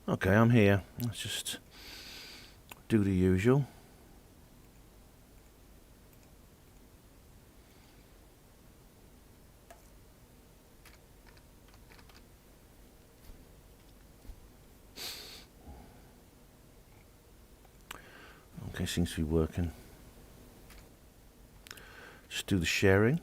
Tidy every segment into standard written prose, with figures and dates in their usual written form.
Okay, I'm here. Let's just do the usual. Okay, seems to be working. Just do the sharing.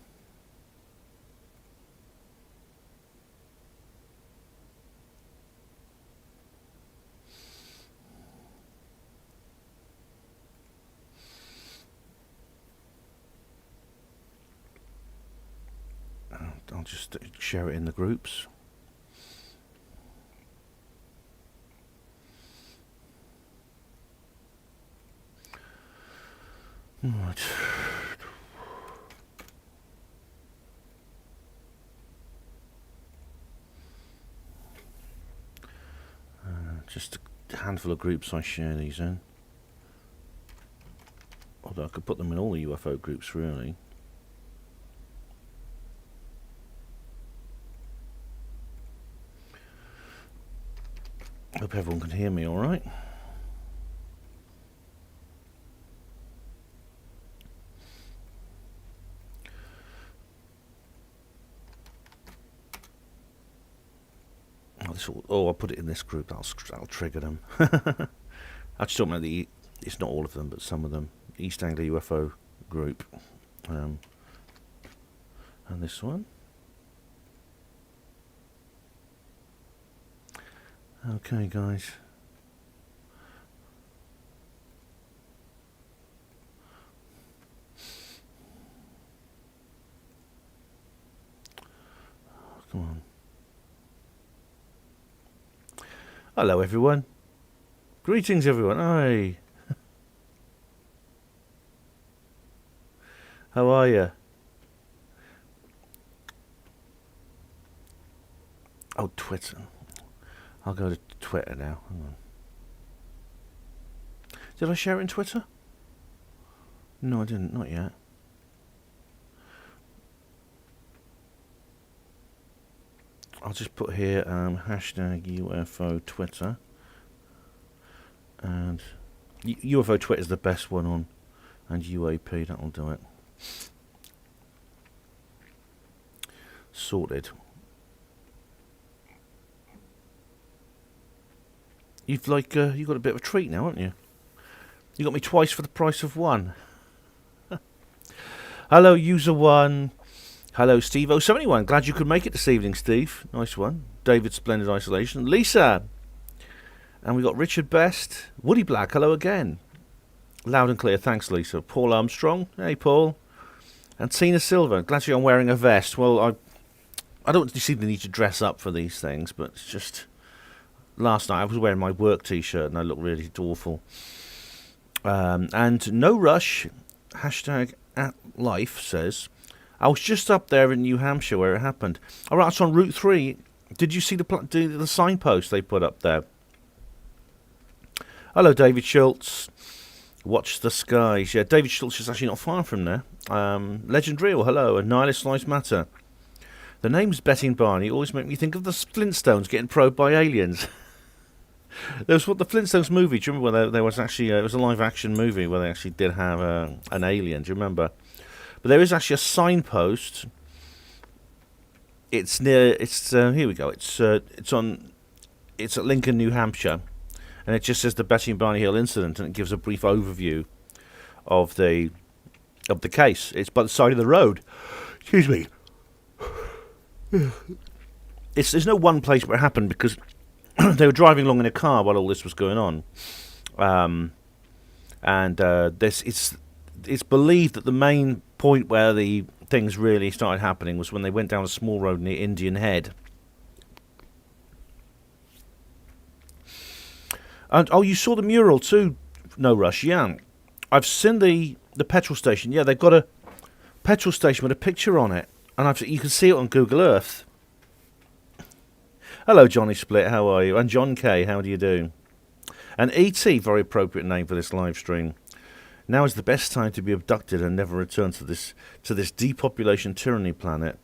I'll just share it in the groups. Right. Just a handful of groups I share these in. Although I could put them in all the UFO groups, really. Hope everyone can hear me all right. I'll put it in this group. That'll trigger them. I just don't know it's not all of them, but some of them. East Anglia UFO group, and this one. Okay, guys. Come on. Hello, everyone. Greetings, everyone. Hi. How are you? Oh, Twitter. I'll go to Twitter now. Hang on. Did I share it in Twitter? No, I didn't. Not yet. I'll just put here hashtag UFO Twitter. And UFO Twitter is the best one on. And UAP, that'll do it. Sorted. You've got a bit of a treat now, haven't you? You got me twice for the price of one. Hello, user one. Hello, Steve071. Glad you could make it this evening, Steve. Nice one. David, Splendid Isolation. Lisa. And we got Richard Best. Woody Black, hello again. Loud and clear, thanks, Lisa. Paul Armstrong. Hey, Paul. And Tina Silver. Glad I'm wearing a vest. Well, I don't seem to need to dress up for these things, but it's just... Last night I was wearing my work t-shirt and I looked really awful. And No Rush, hashtag @life, says... I was just up there in New Hampshire where it happened. All right, it's on Route 3. Did you see the signpost they put up there? Hello, David Schultz. Watch the skies. Yeah, David Schultz is actually not far from there. Legendary, hello. And Nihilist Lives Matter. The names Betty and Barney always make me think of the Flintstones getting probed by aliens. There was the Flintstones movie. Do you remember when there was actually... it was a live-action movie where they actually did have an alien. Do you remember? But there is actually a signpost. It's near. Here we go. It's at Lincoln, New Hampshire, and it just says the Betty and Barney Hill incident, and it gives a brief overview of the case. It's by the side of the road. Excuse me. There's no one place where it happened because they were driving along in a car while all this was going on, it's believed that the main point where the things really started happening was when they went down a small road near Indian Head. And you saw the mural too, No Rush. Yeah, I've seen the petrol station. Yeah, they've got a petrol station with a picture on it, and you can see it on Google Earth. Hello, Johnny Split. How are you? And John K. How do you do? And E.T. Very appropriate name for this live stream. Now is the best time to be abducted and never return to this depopulation tyranny planet.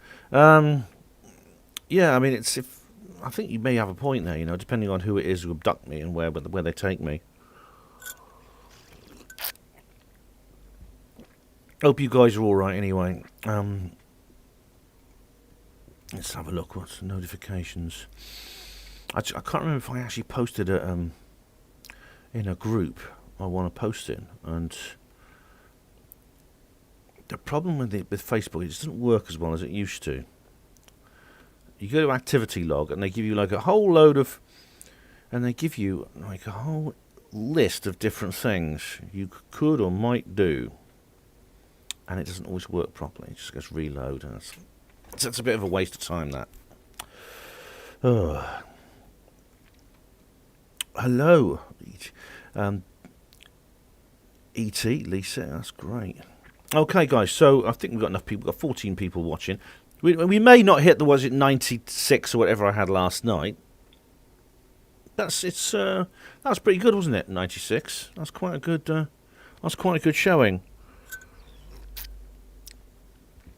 Yeah, I mean, I think you may have a point there, depending on who it is who abduct me and where they take me. Hope you guys are all right anyway. Let's have a look. What's the notifications? I can't remember if I actually posted it in a group I want to post in, and the problem with Facebook, it doesn't work as well as it used to. You go to activity log and they give you like a whole load of, and they give you like a whole list of different things you could or might do, and it doesn't always work properly. It just goes reload, and it's a bit of a waste of time, that. Hello, E.T. Lisa, that's great. Okay, guys, so I think we've got enough people. We've got 14 people watching. We may not hit the, was it 96 or whatever I had last night. That was pretty good, wasn't it? 96. That's quite a good showing.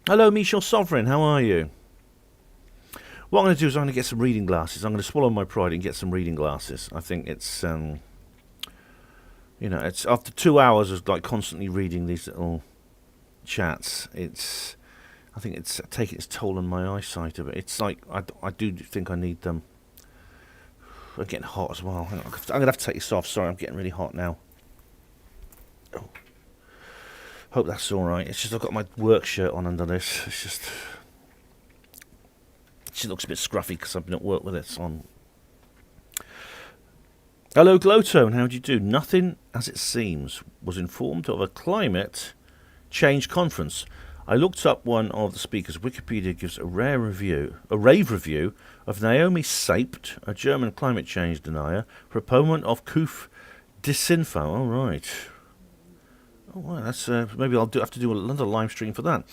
Hello, Michel Sovereign. How are you? What I'm going to do is I'm going to get some reading glasses. I'm going to swallow my pride and get some reading glasses. I think it's it's after 2 hours of like constantly reading these little chats. I think it's taking its toll on my eyesight a bit. It's like I do think I need them. I'm getting hot as well. I'm going to have to take this off. Sorry, I'm getting really hot now. Oh. Hope that's all right. It's just I've got my work shirt on under this. It just looks a bit scruffy because I've been at work with it on. Hello, Glowtone. How do you do? Nothing as it seems. Was informed of a climate change conference. I looked up one of the speakers. Wikipedia gives a rave review of Naomi Saped, a German climate change denier, proponent of Kuf disinfo. All right. Oh, well, that's maybe I'll have to do another live stream for that.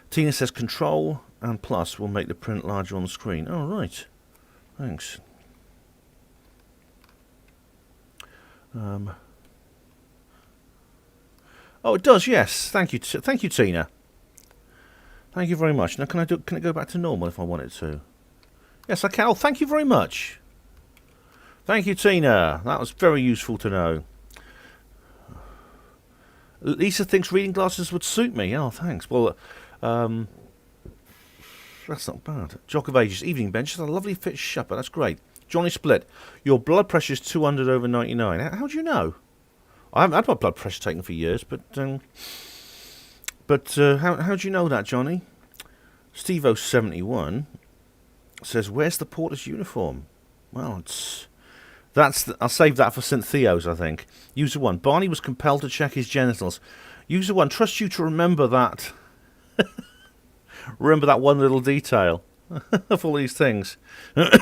Tina says Control and Plus will make the print larger on the screen. Oh, right. Thanks. Oh, it does. Yes. Thank you. Thank you, Tina. Thank you very much. Now, can it go back to normal if I want it to? Yes, I can. Oh, thank you very much. Thank you, Tina. That was very useful to know. Lisa thinks reading glasses would suit me. Oh, thanks. Well, that's not bad. Jock of Ages, Evening Bench. That's a lovely fit shupper. That's great. Johnny Split, your blood pressure is 200/99. How do you know? I haven't had my blood pressure taken for years, but how do you know that, Johnny? Steve-O71 says, where's the porter's uniform? Well, I'll save that for St. Theo's, I think. User 1. Barney was compelled to check his genitals. User 1. Trust you to remember that. Remember that one little detail of all these things. That's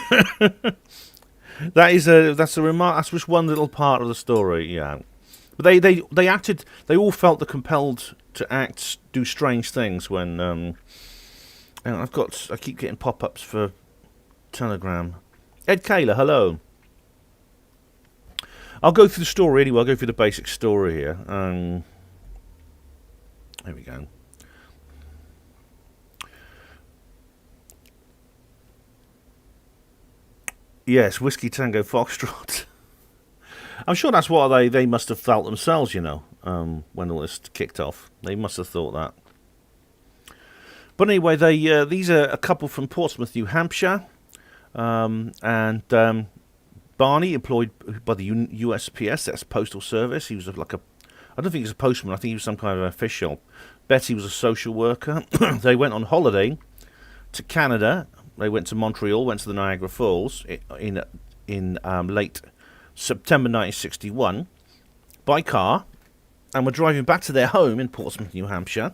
a remark. That's just one little part of the story. Yeah, but they acted. They all felt compelled to do strange things when. And I keep getting pop-ups for Telegram. Ed Kaler, hello. I'll go through the story anyway. I'll go through the basic story here. There we go. Yes, Whiskey Tango Foxtrot. I'm sure that's what they must have felt themselves, when all this kicked off. They must have thought that. But anyway, these are a couple from Portsmouth, New Hampshire. And Barney, employed by the USPS, that's Postal Service. He was I don't think he was a postman, I think he was some kind of official. Betty was a social worker. They went on holiday to Canada. They went to Montreal, went to the Niagara Falls in late September 1961 by car, and were driving back to their home in Portsmouth, New Hampshire,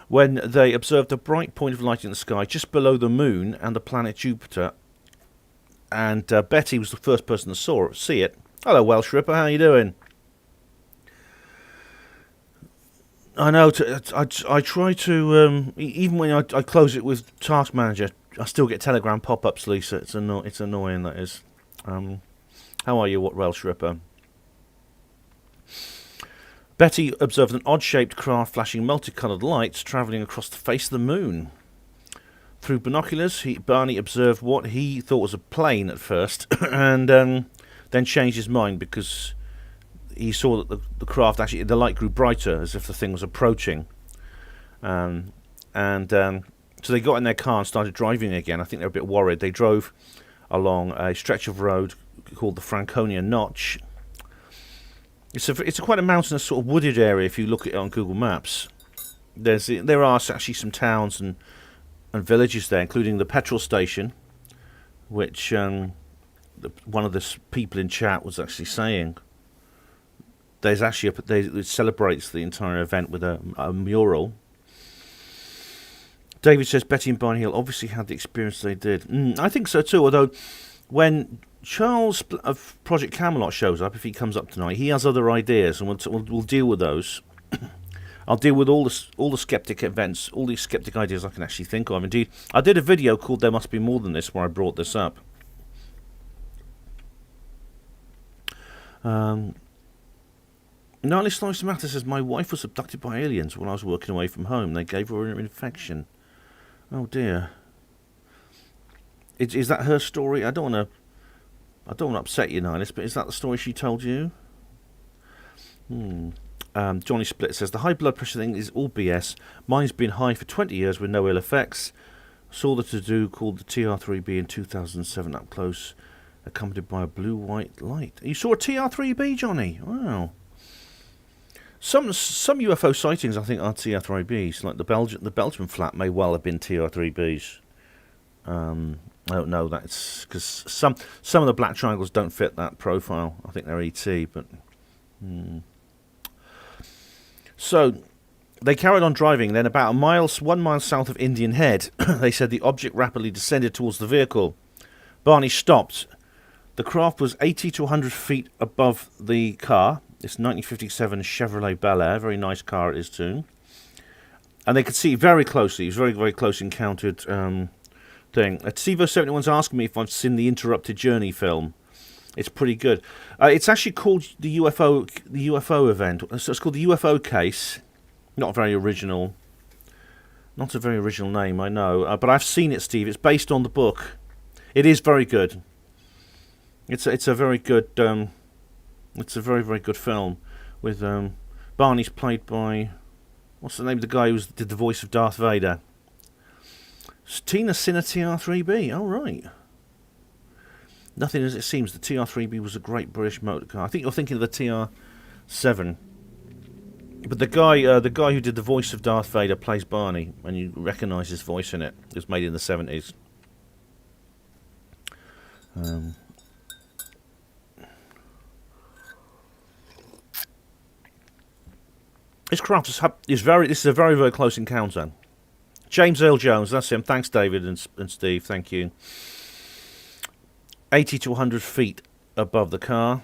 when they observed a bright point of light in the sky just below the moon and the planet Jupiter. And Betty was the first person to see it. Hello, Welsh Ripper, how are you doing? I know. I try to even when I close it with Task Manager, I still get Telegram pop-ups. Lisa, it's annoying. That is. How are you, Welsh Ripper? Betty observed an odd-shaped craft flashing multicoloured lights travelling across the face of the moon. through binoculars. Barney observed what he thought was a plane at first, and then changed his mind because he saw that the craft actually, the light grew brighter as if the thing was approaching. So they got in their car and started driving again. I think they were a bit worried. They drove along a stretch of road called the Franconia Notch. It's quite a mountainous sort of wooded area if you look at it on Google Maps. There are actually some towns and villages there, including the petrol station, which one of the people in chat was actually saying. There's actually it celebrates the entire event with a mural. David says Betty and Barney Hill obviously had the experience they did. I think so too, although when Charles of Project Camelot shows up, if he comes up tonight, he has other ideas, and we'll deal with those. I'll deal with all the skeptic events, all these skeptic ideas I can actually think of. Indeed, I did a video called There Must Be More Than This, where I brought this up. Gnarly Slice Matter says, my wife was abducted by aliens when I was working away from home. They gave her an infection. Oh dear. Is that her story? I don't want to upset you, Nilis, but is that the story she told you? Johnny Split says, the high blood pressure thing is all BS. Mine's been high for 20 years with no ill effects. Saw the to-do called the TR3B in 2007 up close, accompanied by a blue-white light. You saw a TR3B, Johnny? Wow. Some UFO sightings, I think, are TR3Bs. Like the Belgian flat may well have been TR3Bs. I don't know. That's because some of the black triangles don't fit that profile. I think they're ET, but. So they carried on driving. Then, about 1 mile south of Indian Head, they said the object rapidly descended towards the vehicle. Barney stopped. The craft was 80 to 100 feet above the car. It's 1957 Chevrolet Bel Air. Very nice car it is too. And they could see very closely. It was very, very close encountered thing. Tivo71's asking me if I've seen the Interrupted Journey film. It's pretty good. It's actually called the UFO event. So it's called the UFO Case. Not very original. Not a very original name, I know. But I've seen it, Steve. It's based on the book. It is very good. It's a very good. It's a very, very good film. With Barney's played by, what's the name of the guy who did the voice of Darth Vader? Tina Sinner TR3B. Oh right. Nothing as it seems. The TR3B was a great British motor car. I think you're thinking of the TR7. But the guy who did the voice of Darth Vader plays Barney, and you recognise his voice in it. It was made in the 70s. This craft this is a very, very close encounter. James Earl Jones, that's him. Thanks, David and Steve. Thank you. 80 to 100 feet above the car.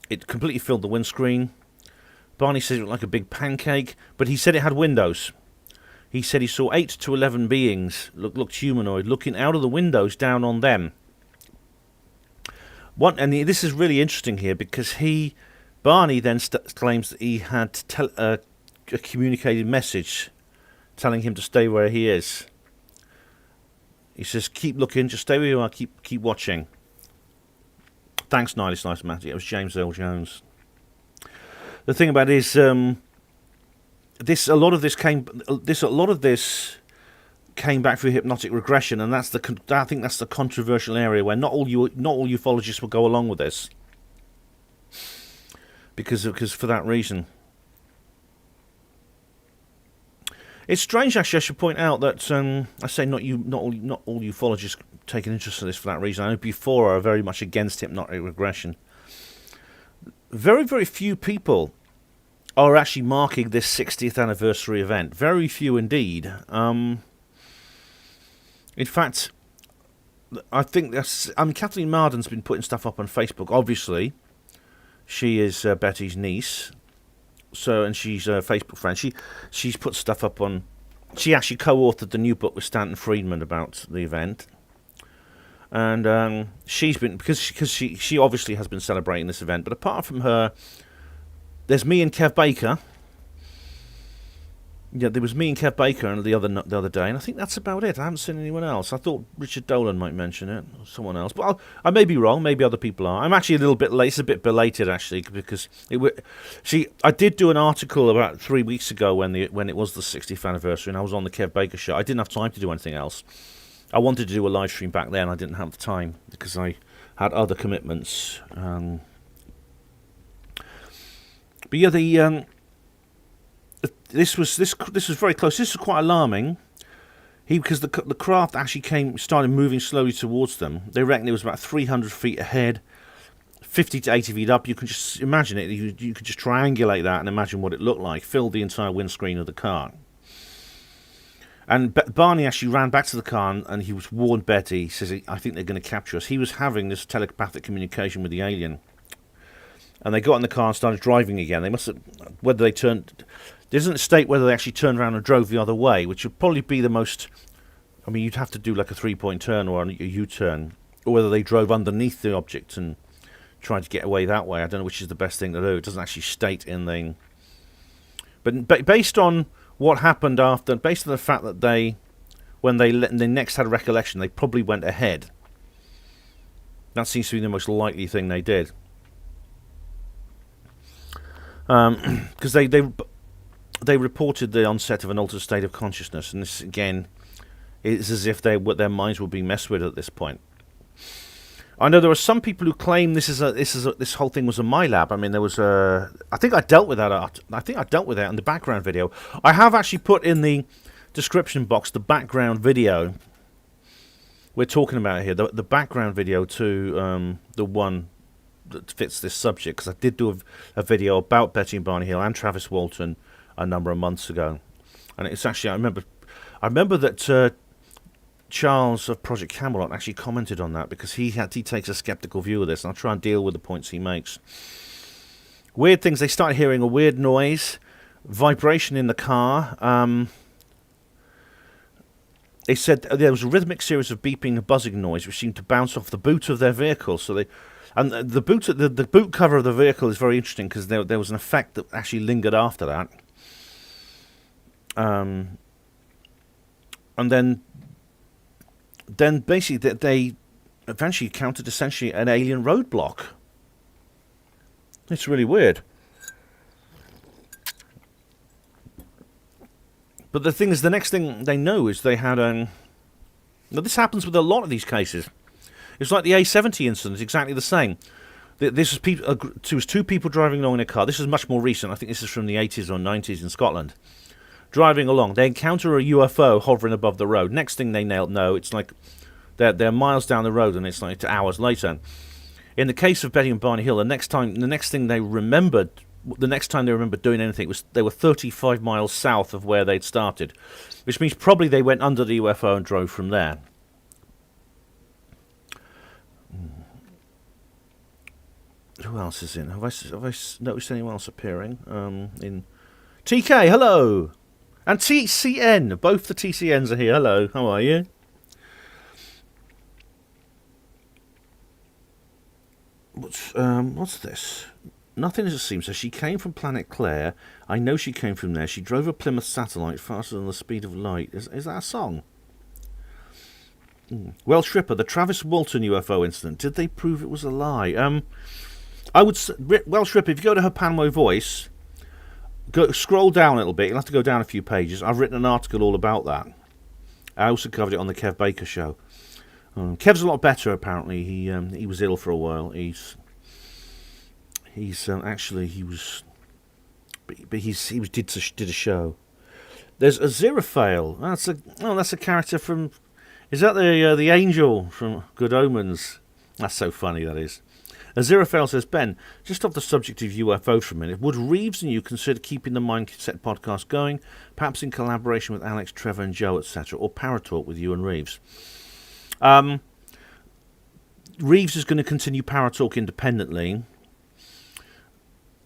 It completely filled the windscreen. Barney said it looked like a big pancake, but he said it had windows. He said he saw 8 to 11 beings, looked humanoid, looking out of the windows down on them. This is really interesting here because Barney then claims that he had a communicated message telling him to stay where he is. He says, keep looking, just stay where you are, keep watching. Thanks, Nice Matty. It was James Earl Jones. The thing about it is, a lot of this came back through hypnotic regression, and I think that's the controversial area where not all ufologists will go along with this, because for that reason. It's strange, actually. I should point out that I say not all ufologists take an interest in this for that reason. I know before are very much against hypnotic regression. Very, very few people are actually marking this 60th anniversary event. Very few indeed. In fact, I think Kathleen Marden's been putting stuff up on Facebook. Obviously, she is Betty's niece. And she's a Facebook friend. She's put stuff up on. She actually co-authored the new book with Stanton Friedman about the event, and she's been because she obviously has been celebrating this event. But apart from her, there's me and Kev Baker. Yeah, there was me and Kev Baker and the other day, and I think that's about it. I haven't seen anyone else. I thought Richard Dolan might mention it, or someone else, but I may be wrong. Maybe other people are. I'm actually a little bit late. It's a bit belated actually, because see, I did do an article about 3 weeks ago when it was the 60th anniversary, and I was on the Kev Baker show. I didn't have time to do anything else. I wanted to do a live stream back then. I didn't have the time because I had other commitments. But yeah, this was very close. This was quite alarming. Because the craft actually started moving slowly towards them. They reckon it was about 300 feet ahead, 50 to 80 feet up. You can just imagine it. You could just triangulate that and imagine what it looked like. Filled the entire windscreen of the car. And Barney actually ran back to the car and he was warned Betty. He says, I think they're going to capture us. He was having this telepathic communication with the alien. And they got in the car and started driving again. They must have, whether they turned, it doesn't state whether they actually turned around and drove the other way, which would probably be the most, I mean, you'd have to do like a 3-point turn or a U-turn, or whether they drove underneath the object and tried to get away that way. I don't know which is the best thing to do. It doesn't actually state in the, but based on what happened after, based on the fact that they next had a recollection, they probably went ahead. That seems to be the most likely thing they did. Because they reported the onset of an altered state of consciousness, and this again is as if their minds were being messed with at this point. I know there are some people who claim this whole thing was a my lab. I mean, there was I think I dealt with that. I think I dealt with that in the background video. I have actually put in the description box the background video we're talking about here. The background video to the one that fits this subject, because I did do a video about Betty and Barney Hill and Travis Walton a number of months ago, and it's actually I remember that Charles of Project Camelot actually commented on that, because he takes a skeptical view of this, and I'll try and deal with the points he makes. Weird things. They started hearing a weird noise, vibration in the car. They said there was a rhythmic series of beeping and buzzing noise which seemed to bounce off the boot of their vehicle. And the boot cover of the vehicle is very interesting, because there was an effect that actually lingered after that. And then basically they eventually encountered essentially an alien roadblock. It's really weird. But the thing is, the next thing they know is they had now this happens with a lot of these cases. It's like the A70 incident, exactly the same. This was two people driving along in a car. This is much more recent. I think this is from the 80s or 90s in Scotland. Driving along, they encounter a UFO hovering above the road. Next thing they know, it's like they're miles down the road, and it's like hours later. In the case of Betty and Barney Hill, the next time they remembered doing anything was they were 35 miles south of where they'd started, which means probably they went under the UFO and drove from there. Who else is in? Have I noticed anyone else appearing? In TK, hello, and TCN. Both the TCNs are here. Hello, how are you? What's this? Nothing as it seems. So she came from Planet Claire. I know she came from there. She drove a Plymouth Satellite faster than the speed of light. Is that a song? Welsh Ripper, the Travis Walton UFO incident. Did they prove it was a lie? I would Welsh Ripper, if you go to her Panmo Voice, scroll down a little bit. You'll have to go down a few pages. I've written an article all about that. I also covered it on the Kev Baker show. Kev's a lot better apparently. He was ill for a while. He did a show. There's a Aziraphale. That's a character from. Is that the angel from Good Omens? That's so funny. That is. Aziraphale says, Ben, just off the subject of UFO for a minute, would Reeves and you consider keeping the Mindset podcast going, perhaps in collaboration with Alex, Trevor, and Joe, etc., or Paratalk with you and Reeves? Reeves is going to continue Paratalk independently.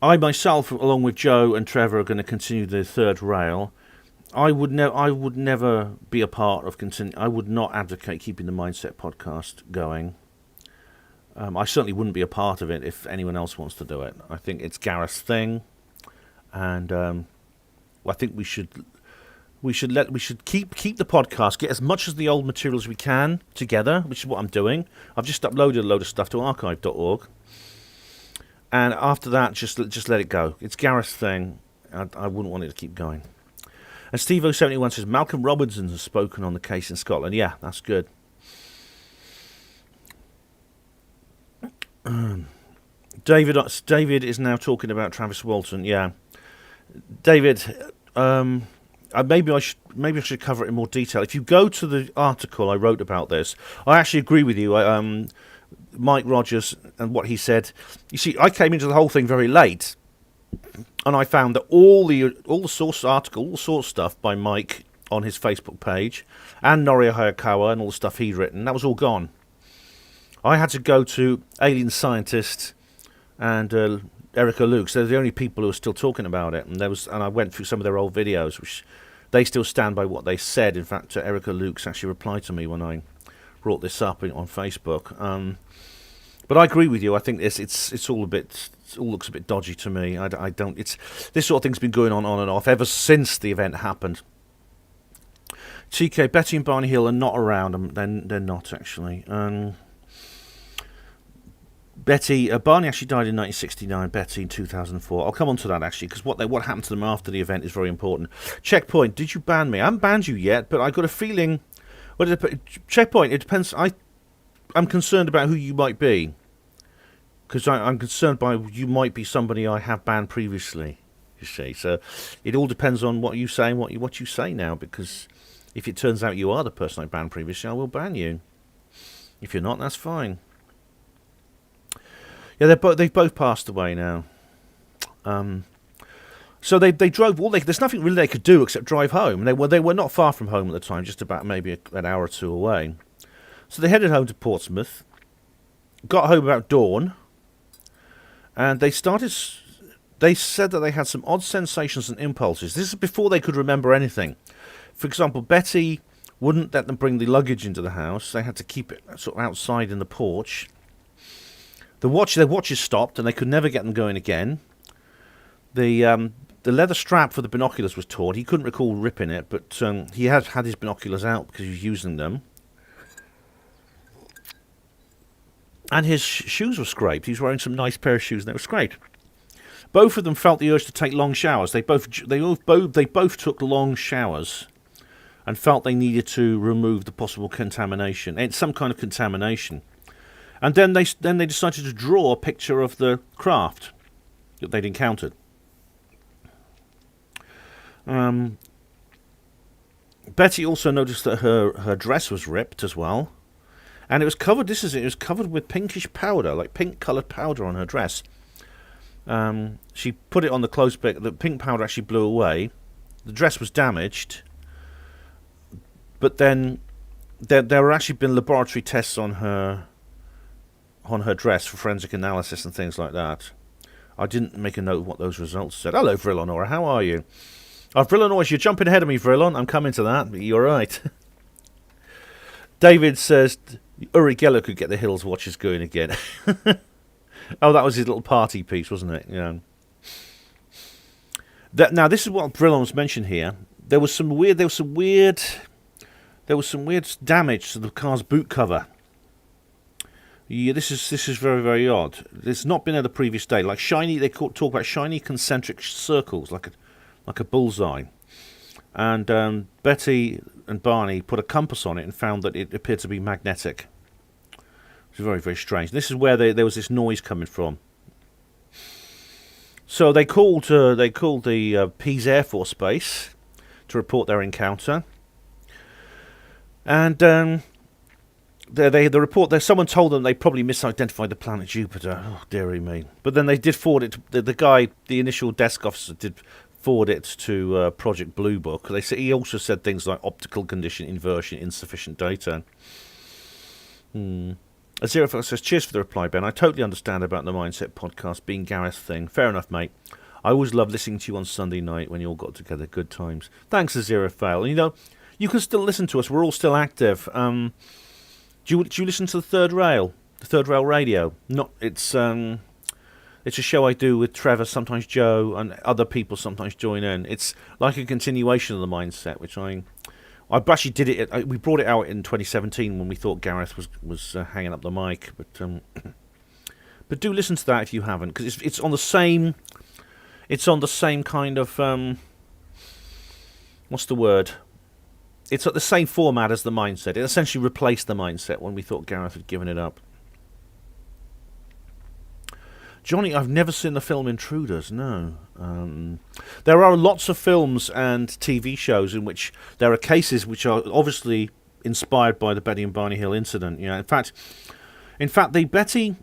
I myself, along with Joe and Trevor, are going to continue the third rail. I would never be a part of I would not advocate keeping the Mindset podcast going. I certainly wouldn't be a part of it if anyone else wants to do it. I think it's Gareth's thing, and I think we should we should keep the podcast, get as much of the old material as we can together, which is what I'm doing. I've just uploaded a load of stuff to archive.org, and after that, just let it go. It's Gareth's thing. I wouldn't want it to keep going. And Steve071 says Malcolm Robinson has spoken on the case in Scotland. Yeah, that's good. David is now talking about Travis Walton. Yeah, David. Maybe I should cover it in more detail. If you go to the article I wrote about this, I actually agree with you. Mike Rogers and what he said. You see, I came into the whole thing very late, and I found that all the source article, all the source stuff by Mike on his Facebook page, and Norio Hayakawa and all the stuff he'd written, that was all gone. I had to go to Alien Scientist and Erica Lukes. They're the only people who are still talking about it, and I went through some of their old videos, which they still stand by what they said. In fact, Erica Lukes actually replied to me when I brought this up on Facebook. But I agree with you. I think it's all looks a bit dodgy to me. I don't. This sort of thing's been going on and off ever since the event happened. TK, Betty and Barney Hill are not around. They're not actually. Barney actually died in 1969, Betty in 2004. I'll come on to that, actually, because what happened to them after the event is very important. Checkpoint, did you ban me? I haven't banned you yet, but I got a feeling... Checkpoint, it depends... I'm concerned about who you might be, because I'm concerned by you might be somebody I have banned previously, you see. So it all depends on what you say and what you say now, because if it turns out you are the person I banned previously, I will ban you. If you're not, that's fine. Yeah, they've both passed away now. So they drove. There's nothing really they could do except drive home. They were not far from home at the time, just about maybe an hour or two away. So they headed home to Portsmouth, got home about dawn, and they said that they had some odd sensations and impulses. This is before they could remember anything. For example, Betty wouldn't let them bring the luggage into the house. They had to keep it sort of outside in the porch. Their watches stopped, and they could never get them going again. The leather strap for the binoculars was torn. He couldn't recall ripping it, but he had his binoculars out because he was using them. And his shoes were scraped. He was wearing some nice pair of shoes, and they were scraped. Both of them felt the urge to take long showers. They both took long showers, and felt they needed to remove the possible contamination. It's some kind of contamination. And then they decided to draw a picture of the craft that they'd encountered. Betty also noticed that her dress was ripped as well, and it was covered. It was covered with pinkish powder, like pink-coloured powder on her dress. She put it on the clothes pick. The pink powder actually blew away. The dress was damaged, but then there were actually been laboratory tests on her dress for forensic analysis and things like that. I didn't make a note of what those results said. Hello, Vrilonora, how are you? Oh, Vrilonora, you're jumping ahead of me, Vrilon. I'm coming to that, but you're right. David says Uri Geller could get the Hills watches going again. Oh, that was his little party piece, wasn't it? Yeah. Now, this is what Vrilon's mentioned here. There was some weird damage to the car's boot cover. Yeah, this is very, very odd. It's not been there the previous day. Like shiny, they talk about shiny concentric circles, like a bullseye. And Betty and Barney put a compass on it and found that it appeared to be magnetic. Which is very, very strange. This is where there was this noise coming from. So they called the Pease Air Force Base to report their encounter. And the report there, someone told them they probably misidentified the planet Jupiter. Oh, dearie me. But then they did forward it to the initial desk officer did forward it to Project Blue Book. He also said things like optical condition, inversion, insufficient data. Aziraphil says, cheers for the reply, Ben. I totally understand about the Mindset podcast being Gareth's thing. Fair enough, mate. I always love listening to you on Sunday night when you all got together. Good times. Thanks, Aziraphil. You know, you can still listen to us. We're all still active. Do you listen to the Third Rail radio? Not it's It's a show I do with Trevor, sometimes Joe, and other people sometimes join in. It's like a continuation of the mindset, which I actually did it. We brought it out in 2017 when we thought Gareth was hanging up the mic, but do listen to that if you haven't, because it's on the same. It's on the same kind of what's the word? It's at the same format as the mindset. It essentially replaced the mindset when we thought Gareth had given it up. Johnny, I've never seen the film Intruders, no. There are lots of films and TV shows in which there are cases which are obviously inspired by the Betty and Barney Hill incident. In fact, the Betty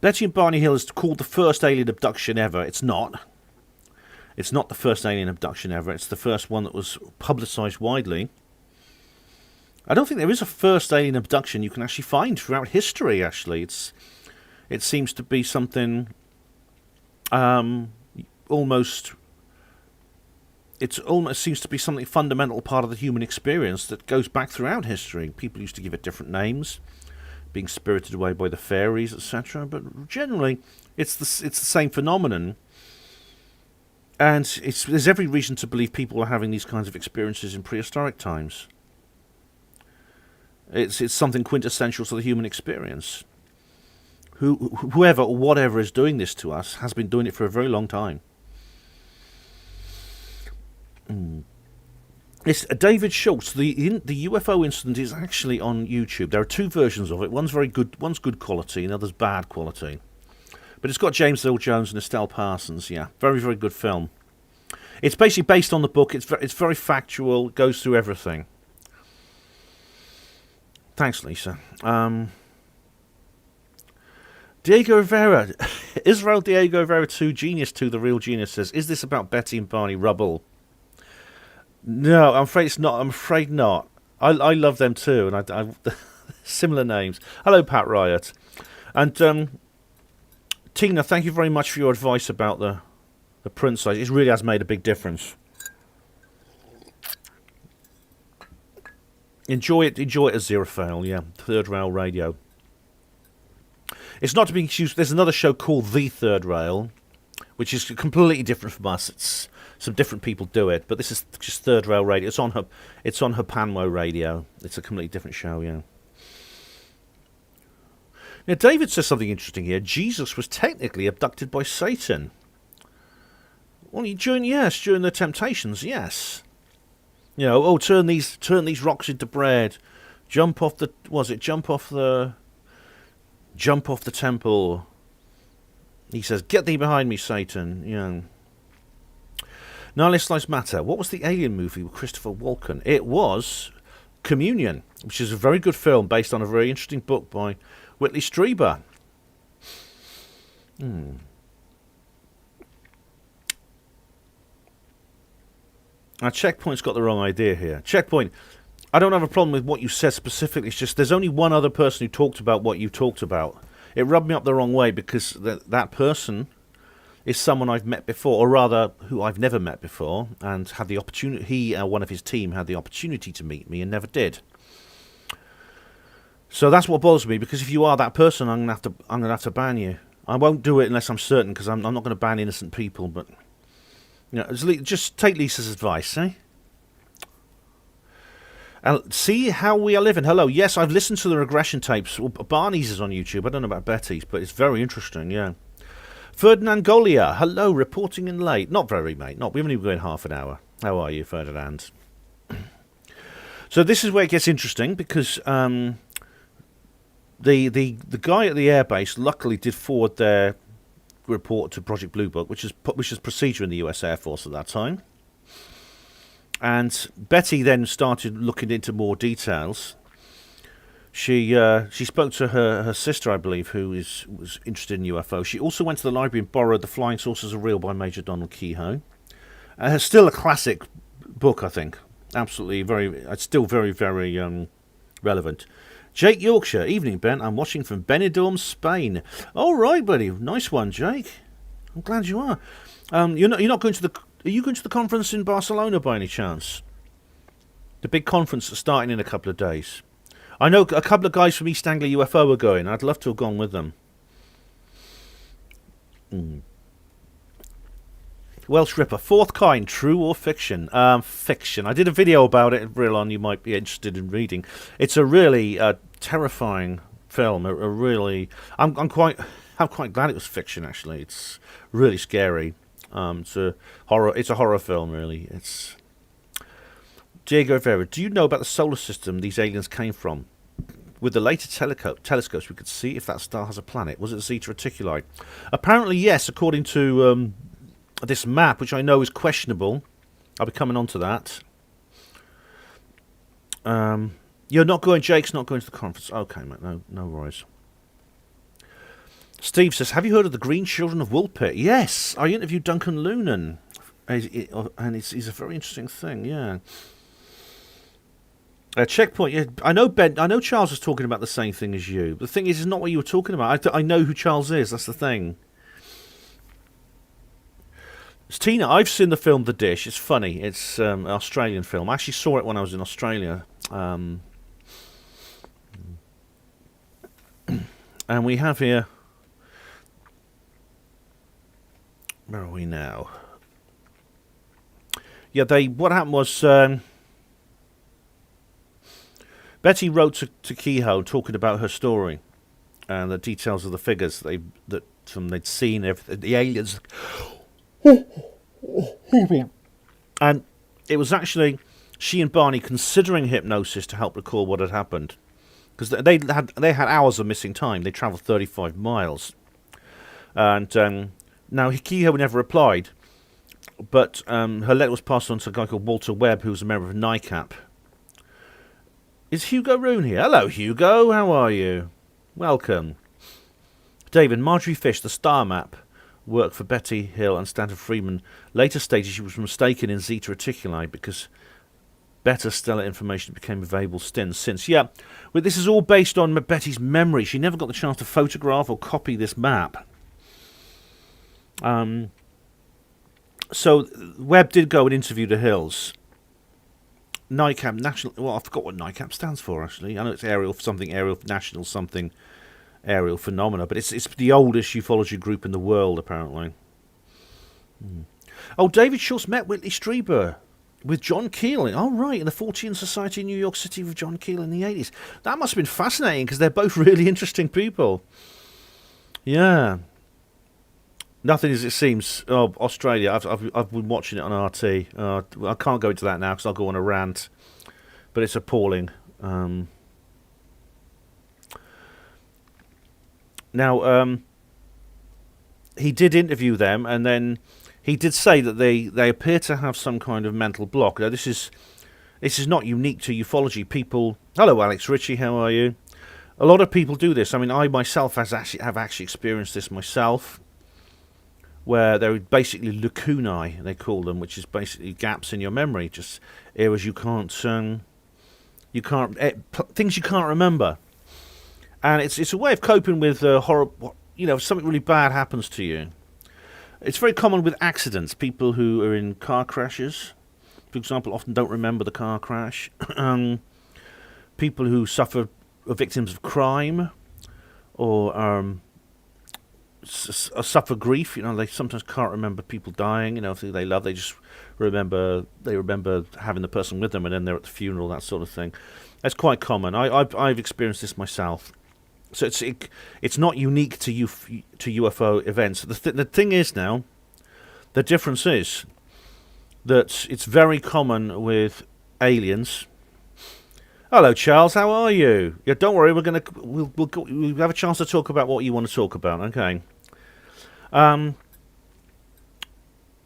and Barney Hill is called the first alien abduction ever. It's not. It's not the first alien abduction ever. It's the first one that was publicised widely. I don't think there is a first alien abduction you can actually find throughout history, actually. It seems to be something almost seems to be something fundamental part of the human experience that goes back throughout history. People used to give it different names, being spirited away by the fairies, etc. But generally, it's the same phenomenon. And there's every reason to believe people were having these kinds of experiences in prehistoric times. It's something quintessential to the human experience. Whoever or whatever is doing this to us has been doing it for a very long time. It's David Schultz. The UFO incident is actually on YouTube. There are two versions of it. One's very good. One's good quality, and the other's bad quality. But it's got James Earl Jones and Estelle Parsons. Yeah, very, very good film. It's basically based on the book. It's very factual. It goes through everything. Thanks, Lisa. Diego Rivera, Israel Diego Rivera 2, Genius 2, The Real Genius says, is this about Betty and Barney Rubble? No, I'm afraid it's not. I'm afraid not. I love them too, and I similar names. Hello, Pat Riot. And Tina, thank you very much for your advice about the print size. It really has made a big difference. Enjoy it as Zerofail, yeah. Third Rail Radio. It's not to be confused. There's another show called The Third Rail, which is completely different from us. It's some different people do it, but this is just Third Rail Radio. It's on Hapanwo Radio. It's a completely different show, yeah. Now, David says something interesting here. Jesus was technically abducted by Satan. Well, during the temptations, yes. You know, turn these rocks into bread. Jump off the temple. He says, "Get thee behind me, Satan." Yeah. Now, let's matter. What was the alien movie with Christopher Walken? It was Communion, which is a very good film based on a very interesting book by Whitley Strieber. Now, Checkpoint's got the wrong idea here. Checkpoint, I don't have a problem with what you said specifically. It's just there's only one other person who talked about what you talked about. It rubbed me up the wrong way because that person is someone I've met before, or rather, who I've never met before, and had the opportunity. He, one of his team, had the opportunity to meet me and never did. So that's what bothers me, because if you are that person, I'm gonna have to ban you. I won't do it unless I'm certain, because I'm not going to ban innocent people. But just take Lisa's advice, eh? And see how we are living. Hello, yes, I've listened to the regression tapes. Well, Barney's is on YouTube. I don't know about Betty's, but it's very interesting. Yeah. Ferdinand Golia, hello, reporting in late. Not very, mate. We've only been going half an hour. How are you, Ferdinand? So this is where it gets interesting, because the guy at the airbase luckily did forward their report to Project Blue Book, which is procedure in the US Air Force at that time. And Betty then started looking into more details. She spoke to her sister, I believe, who was interested in UFO. She also went to the library and borrowed The Flying Saucers Are Real by Major Donald Kehoe. It's still a classic book, I think. Absolutely, it's still very, very relevant. Jake Yorkshire, evening, Ben. I'm watching from Benidorm, Spain. All right, buddy. Nice one, Jake. I'm glad you are. You're not going to the... Are you going to the conference in Barcelona by any chance? The big conference that's starting in a couple of days. I know a couple of guys from East Anglia UFO are going. I'd love to have gone with them. Welsh Ripper, fourth kind, true or fiction? Fiction. I did a video about it, Rilon, you might be interested in reading. It's a really terrifying film. I'm quite glad it was fiction, actually. It's really scary. It's a horror film, really. It's Diego Vera. Do you know about the solar system these aliens came from? With the later telescopes, we could see if that star has a planet. Was it Zeta Reticuli? Apparently, yes, according to this map, which I know is questionable. I'll be coming on to that. You're not going, Jake's not going to the conference. Okay, mate, no worries. Steve says, have you heard of the Green Children of Woolpit? Yes, I interviewed Duncan Loonan. And it's a very interesting thing, yeah. Checkpoint, yeah, I know Charles was talking about the same thing as you. The thing is, it's not what you were talking about. I know who Charles is, that's the thing. It's Tina, I've seen the film The Dish. It's funny. It's an Australian film. I actually saw it when I was in Australia. And we have here... Where are we now? Yeah, what happened was... Betty wrote to Kehoe talking about her story and the details of the figures they'd seen, the aliens. And it was actually she and Barney considering hypnosis to help recall what had happened, because they had hours of missing time. They travelled 35 miles, and now Kehoe never replied, but her letter was passed on to a guy called Walter Webb, who was a member of NICAP. Is Hugo Roon here? Hello, Hugo. How are you? Welcome. David, Marjorie Fish, the star map, worked for Betty Hill and Stanton Friedman. Later stated she was mistaken in Zeta Reticuli because better stellar information became available since. Yeah, well, this is all based on Betty's memory. She never got the chance to photograph or copy this map. So Webb did go and interview the Hills. NICAP, National... Well, I forgot what NICAP stands for, actually. I know it's aerial national something aerial phenomena, but it's the oldest ufology group in the world, apparently. Oh, David Schultz met Whitley Strieber with John Keel. Oh, right, in the Fortean Society in New York City with John Keel in the 80s. That must have been fascinating, because they're both really interesting people. Yeah. Nothing as it seems. Oh, Australia. I've been watching it on RT. I can't go into that now because I'll go on a rant. But it's appalling. Now, he did interview them, and then he did say that they appear to have some kind of mental block. Now, this is not unique to ufology. People. Hello, Alex Ritchie. How are you? A lot of people do this. I mean, I myself have actually experienced this myself, where they're basically lacunae, they call them, which is basically gaps in your memory, just areas things you can't remember, and it's a way of coping with horror. If something really bad happens to you. It's very common with accidents. People who are in car crashes, for example, often don't remember the car crash. People who are victims of crime, or suffer grief. They sometimes can't remember people dying. If they love, they just remember having the person with them, and then they're at the funeral, that sort of thing. That's quite common. I've experienced this myself. So it's not unique to UFO events. The thing is now, the difference is that it's very common with aliens. Hello, Charles. How are you? Yeah, don't worry. We'll have a chance to talk about what you want to talk about. Okay.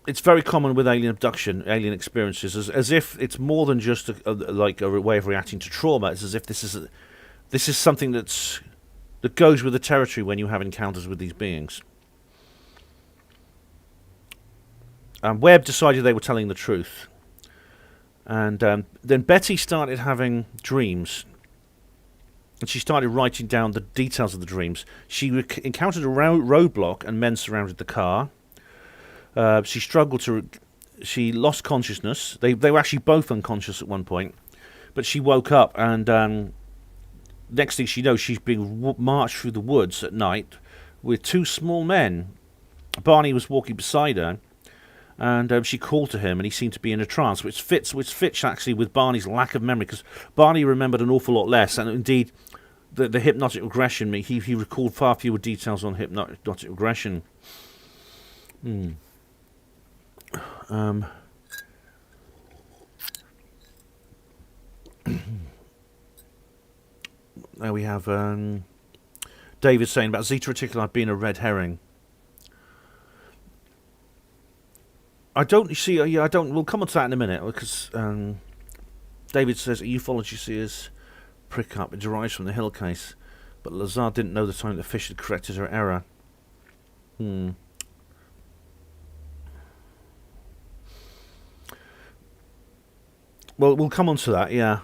It's very common with alien abduction, alien experiences, as if it's more than just a way of reacting to trauma. It's as if this is something that goes with the territory when you have encounters with these beings. Webb decided they were telling the truth. And then Betty started having dreams. And she started writing down the details of the dreams. She encountered a roadblock and men surrounded the car. She lost consciousness. They were actually both unconscious at one point. But she woke up, and next thing she knows, she's being marched through the woods at night with two small men. Barney was walking beside her, and she called to him, and he seemed to be in a trance, which fits actually with Barney's lack of memory, because Barney remembered an awful lot less, and indeed, the hypnotic regression, he recalled far fewer details on hypnotic regression. There we have David saying about Zeta Reticuli being a red herring. I don't see. I don't. We'll come on to that in a minute, because David says ufology seers prick up. It derives from the Hill case, but Lazar didn't know the time that Fish had corrected her error. Well, we'll come on to that. Yeah.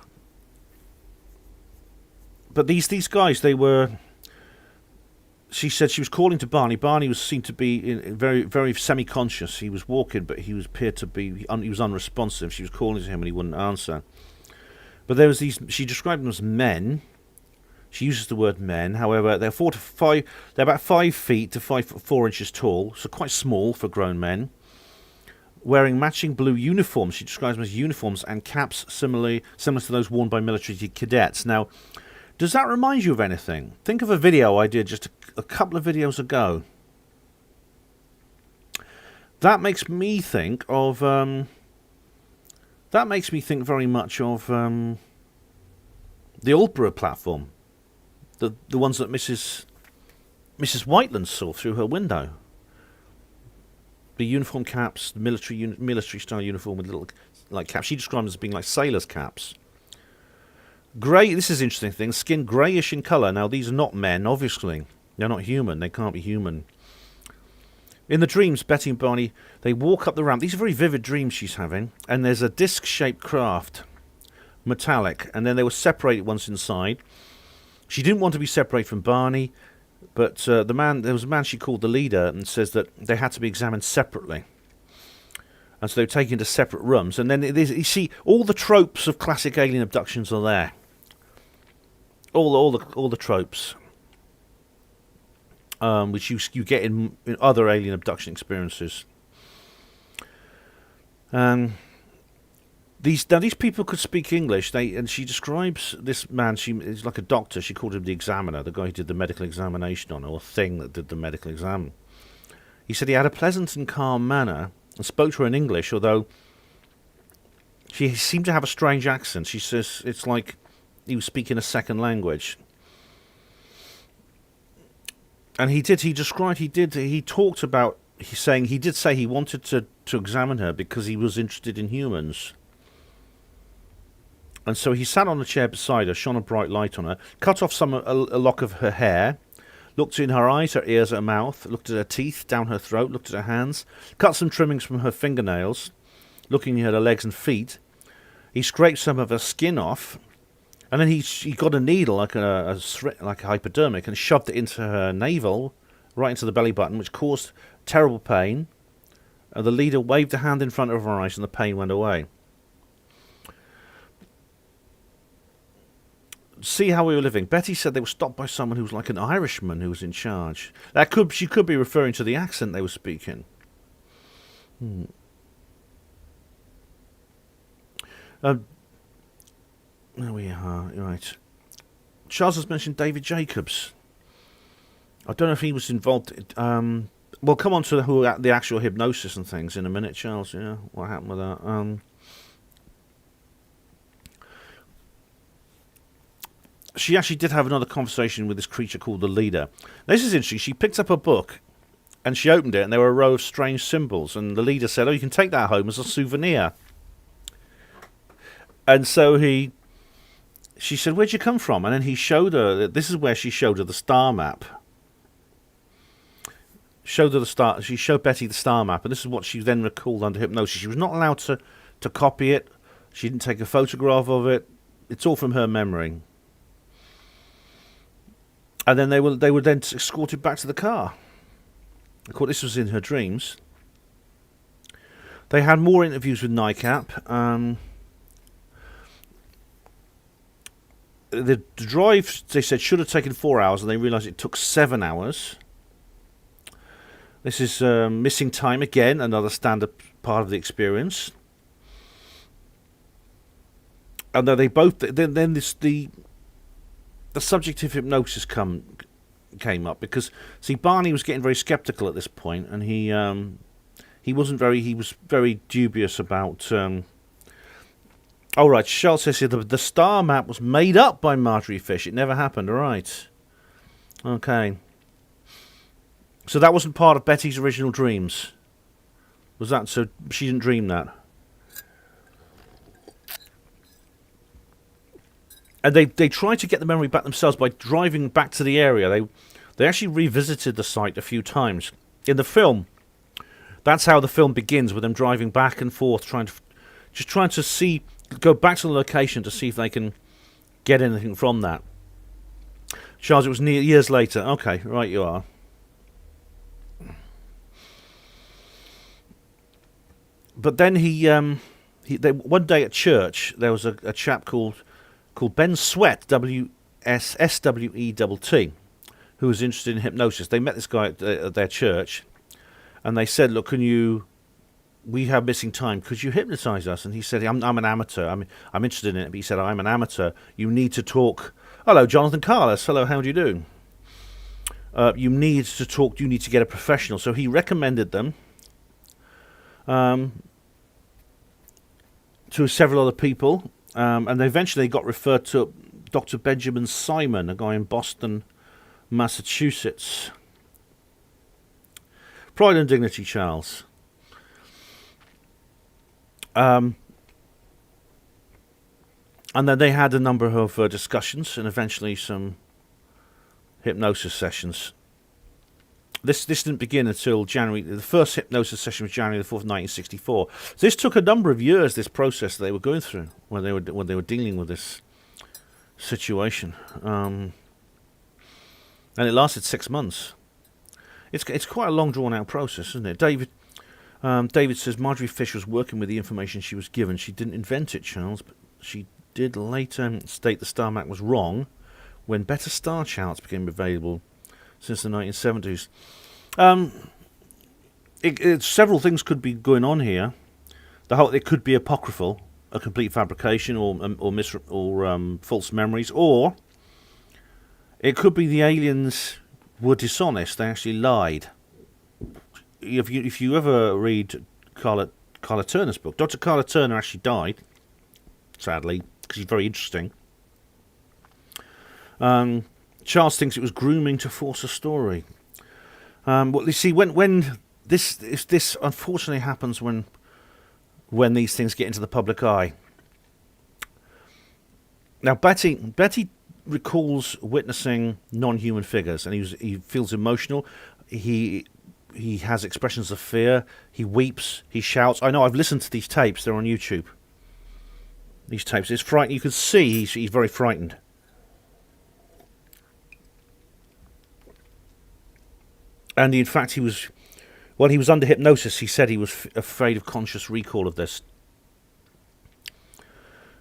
But these guys, they were. She said she was calling to Barney. Barney seemed to be very, very semi-conscious. He was walking, but he appeared to be. He was unresponsive. She was calling to him, and he wouldn't answer. But there was these. She described them as men. She uses the word men. However, they're 4 to 5. They're about 5 feet to 5'4" tall, so quite small for grown men. Wearing matching blue uniforms. She describes them as uniforms and caps similar to those worn by military cadets. Now, does that remind you of anything? Think of a video I did just a couple of videos ago. That makes me think of. That makes me think very much of the Aldborough platform, the ones that Mrs. Whiteland saw through her window. The uniform caps, the military style uniform with little caps. She described them as being like sailors' caps. Grey. This is an interesting thing. Skin greyish in colour. Now these are not men, obviously. They're not human. They can't be human. In the dreams, Betty and Barney, they walk up the ramp. These are very vivid dreams she's having. And there's a disc-shaped craft, metallic. And then they were separated once inside. She didn't want to be separated from Barney, but there was a man she called the leader, and says that they had to be examined separately. And so they were taken to separate rooms. And then you see all the tropes of classic alien abductions are there. All the tropes. Which you get in other alien abduction experiences. These people could speak English. And she describes this man. He's like a doctor. She called him the examiner, the guy who did the medical examination on her, or thing that did the medical exam. He said he had a pleasant and calm manner and spoke to her in English, although she seemed to have a strange accent. She says it's like he was speaking a second language. And he talked about, he did say he wanted to examine her because he was interested in humans. And so he sat on a chair beside her, shone a bright light on her, cut off a lock of her hair, looked in her eyes, her ears, her mouth, looked at her teeth, down her throat, looked at her hands, cut some trimmings from her fingernails, looking at her legs and feet. He scraped some of her skin off, and then he got a needle like a hypodermic and shoved it into her navel, right into the belly button, which caused terrible pain. And the leader waved a hand in front of her eyes, and the pain went away. See how we were living. Betty said they were stopped by someone who was like an Irishman who was in charge. She could be referring to the accent they were speaking. There we are. Right. Charles has mentioned David Jacobs. I don't know if he was involved. We'll come on to the actual hypnosis and things in a minute, Charles. Yeah, what happened with that? She actually did have another conversation with this creature called the leader. This is interesting. She picked up a book and she opened it, and there were a row of strange symbols. And the leader said, "Oh, you can take that home as a souvenir." And so she said, "Where'd you come from?" And then he showed her. This is where she showed her the star map. She showed Betty the star map, and this is what she then recalled under hypnosis. She was not allowed to copy it. She didn't take a photograph of it. It's all from her memory. And then they were then escorted back to the car. Of course, this was in her dreams. They had more interviews with NICAP. The drive, they said, should have taken 4 hours, and they realised it took 7 hours. This is missing time again, another standard part of the experience. And then they both then the subject of hypnosis came up, because see, Barney was getting very skeptical at this point, and he was very dubious about. All right, Charles says here the star map was made up by Marjorie Fish. It never happened. All right, okay. So that wasn't part of Betty's original dreams, was that? So she didn't dream that. And they tried to get the memory back themselves by driving back to the area. They actually revisited the site a few times. In the film, that's how the film begins, with them driving back and forth, trying to go back to the location to see if they can get anything from that. Charles, it was years later. Okay, right you are. But then one day at church, there was a chap called Ben Sweat, SWETT, who was interested in hypnosis. They met this guy at their church, and they said, "Look, we have missing time. Could you hypnotize us?" And he said, "I'm an amateur. I'm interested in it." But he said, "I'm an amateur. You need to talk." Hello, Jonathan Carlos. Hello, how do you do? You need to talk. You need to get a professional. So he recommended them to several other people. And they eventually got referred to Dr. Benjamin Simon, a guy in Boston, Massachusetts. Pride and dignity, Charles. And then they had a number of discussions and eventually some hypnosis sessions. This didn't begin until January. The first hypnosis session was January the 4th, 1964. So this took a number of years, this process that they were going through when they were dealing with this situation. And it lasted 6 months. It's quite a long, drawn-out process, isn't it? David says, Marjorie Fish was working with the information she was given. She didn't invent it, Charles, but she did later state the star map was wrong when better star charts became available since the 1970s. Several things could be going on here. It could be apocryphal, a complete fabrication, or false memories, or it could be the aliens were dishonest. They actually lied. If you ever read Carla Turner's book, Dr. Carla Turner actually died, sadly, because she's very interesting. Charles thinks it was grooming to force a story. Well, you see, when this unfortunately happens when these things get into the public eye. Now, Betty recalls witnessing non-human figures, and he feels emotional. He has expressions of fear. He weeps. He shouts. I know. I've listened to these tapes. They're on YouTube. These tapes. It's frightening. You can see he's very frightened. And in fact, when he was under hypnosis, he said he was afraid of conscious recall of this.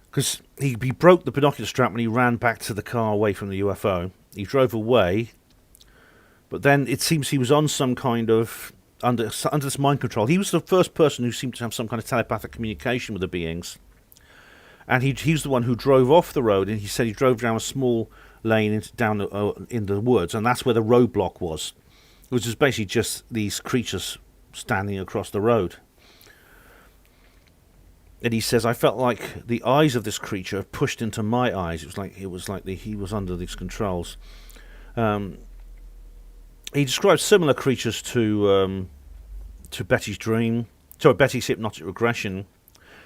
Because he broke the binocular strap when he ran back to the car away from the UFO. He drove away, but then it seems he was on some kind of under this mind control. He was the first person who seemed to have some kind of telepathic communication with the beings. And he's the one who drove off the road, and he said he drove down a small lane down in the woods, and that's where the roadblock was. Which is basically just these creatures standing across the road. And he says, I felt like the eyes of this creature pushed into my eyes. It was like he was under these controls. He describes similar creatures to Betty's dream. Sorry, Betty's hypnotic regression.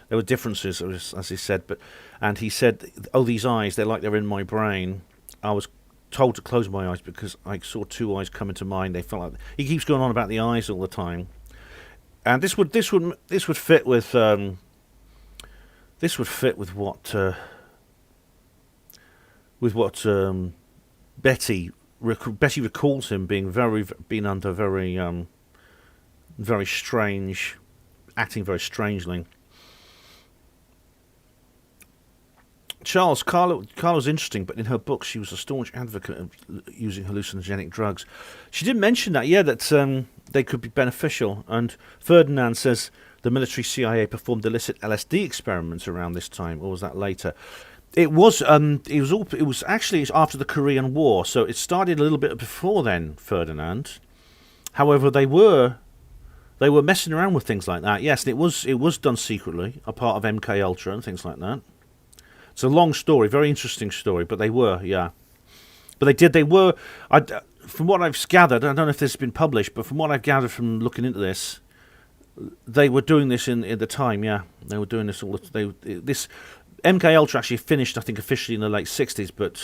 There were differences, as he said, and he said, "Oh, these eyes, they're in my brain. I was told to close my eyes because I saw two eyes come into mind. They felt like..." He keeps going on about the eyes all the time, and this would fit with what Betty recalls him being under very strange, acting very strangely. Charles, Carla was interesting, but in her books she was a staunch advocate of using hallucinogenic drugs. She did mention that, that they could be beneficial. And Ferdinand says the military CIA performed illicit LSD experiments around this time, or was that later? It was. It was actually after the Korean War, so it started a little bit before then, Ferdinand. However, they were messing around with things like that. Yes, and it was done secretly, a part of MK Ultra and things like that. It's a long story, very interesting story, but they were, yeah. But they were. From what I've gathered, I don't know if this has been published, but from what I've gathered from looking into this, they were doing this in the time, yeah. They were doing this all. This MK Ultra actually finished, I think, officially in the late '60s, but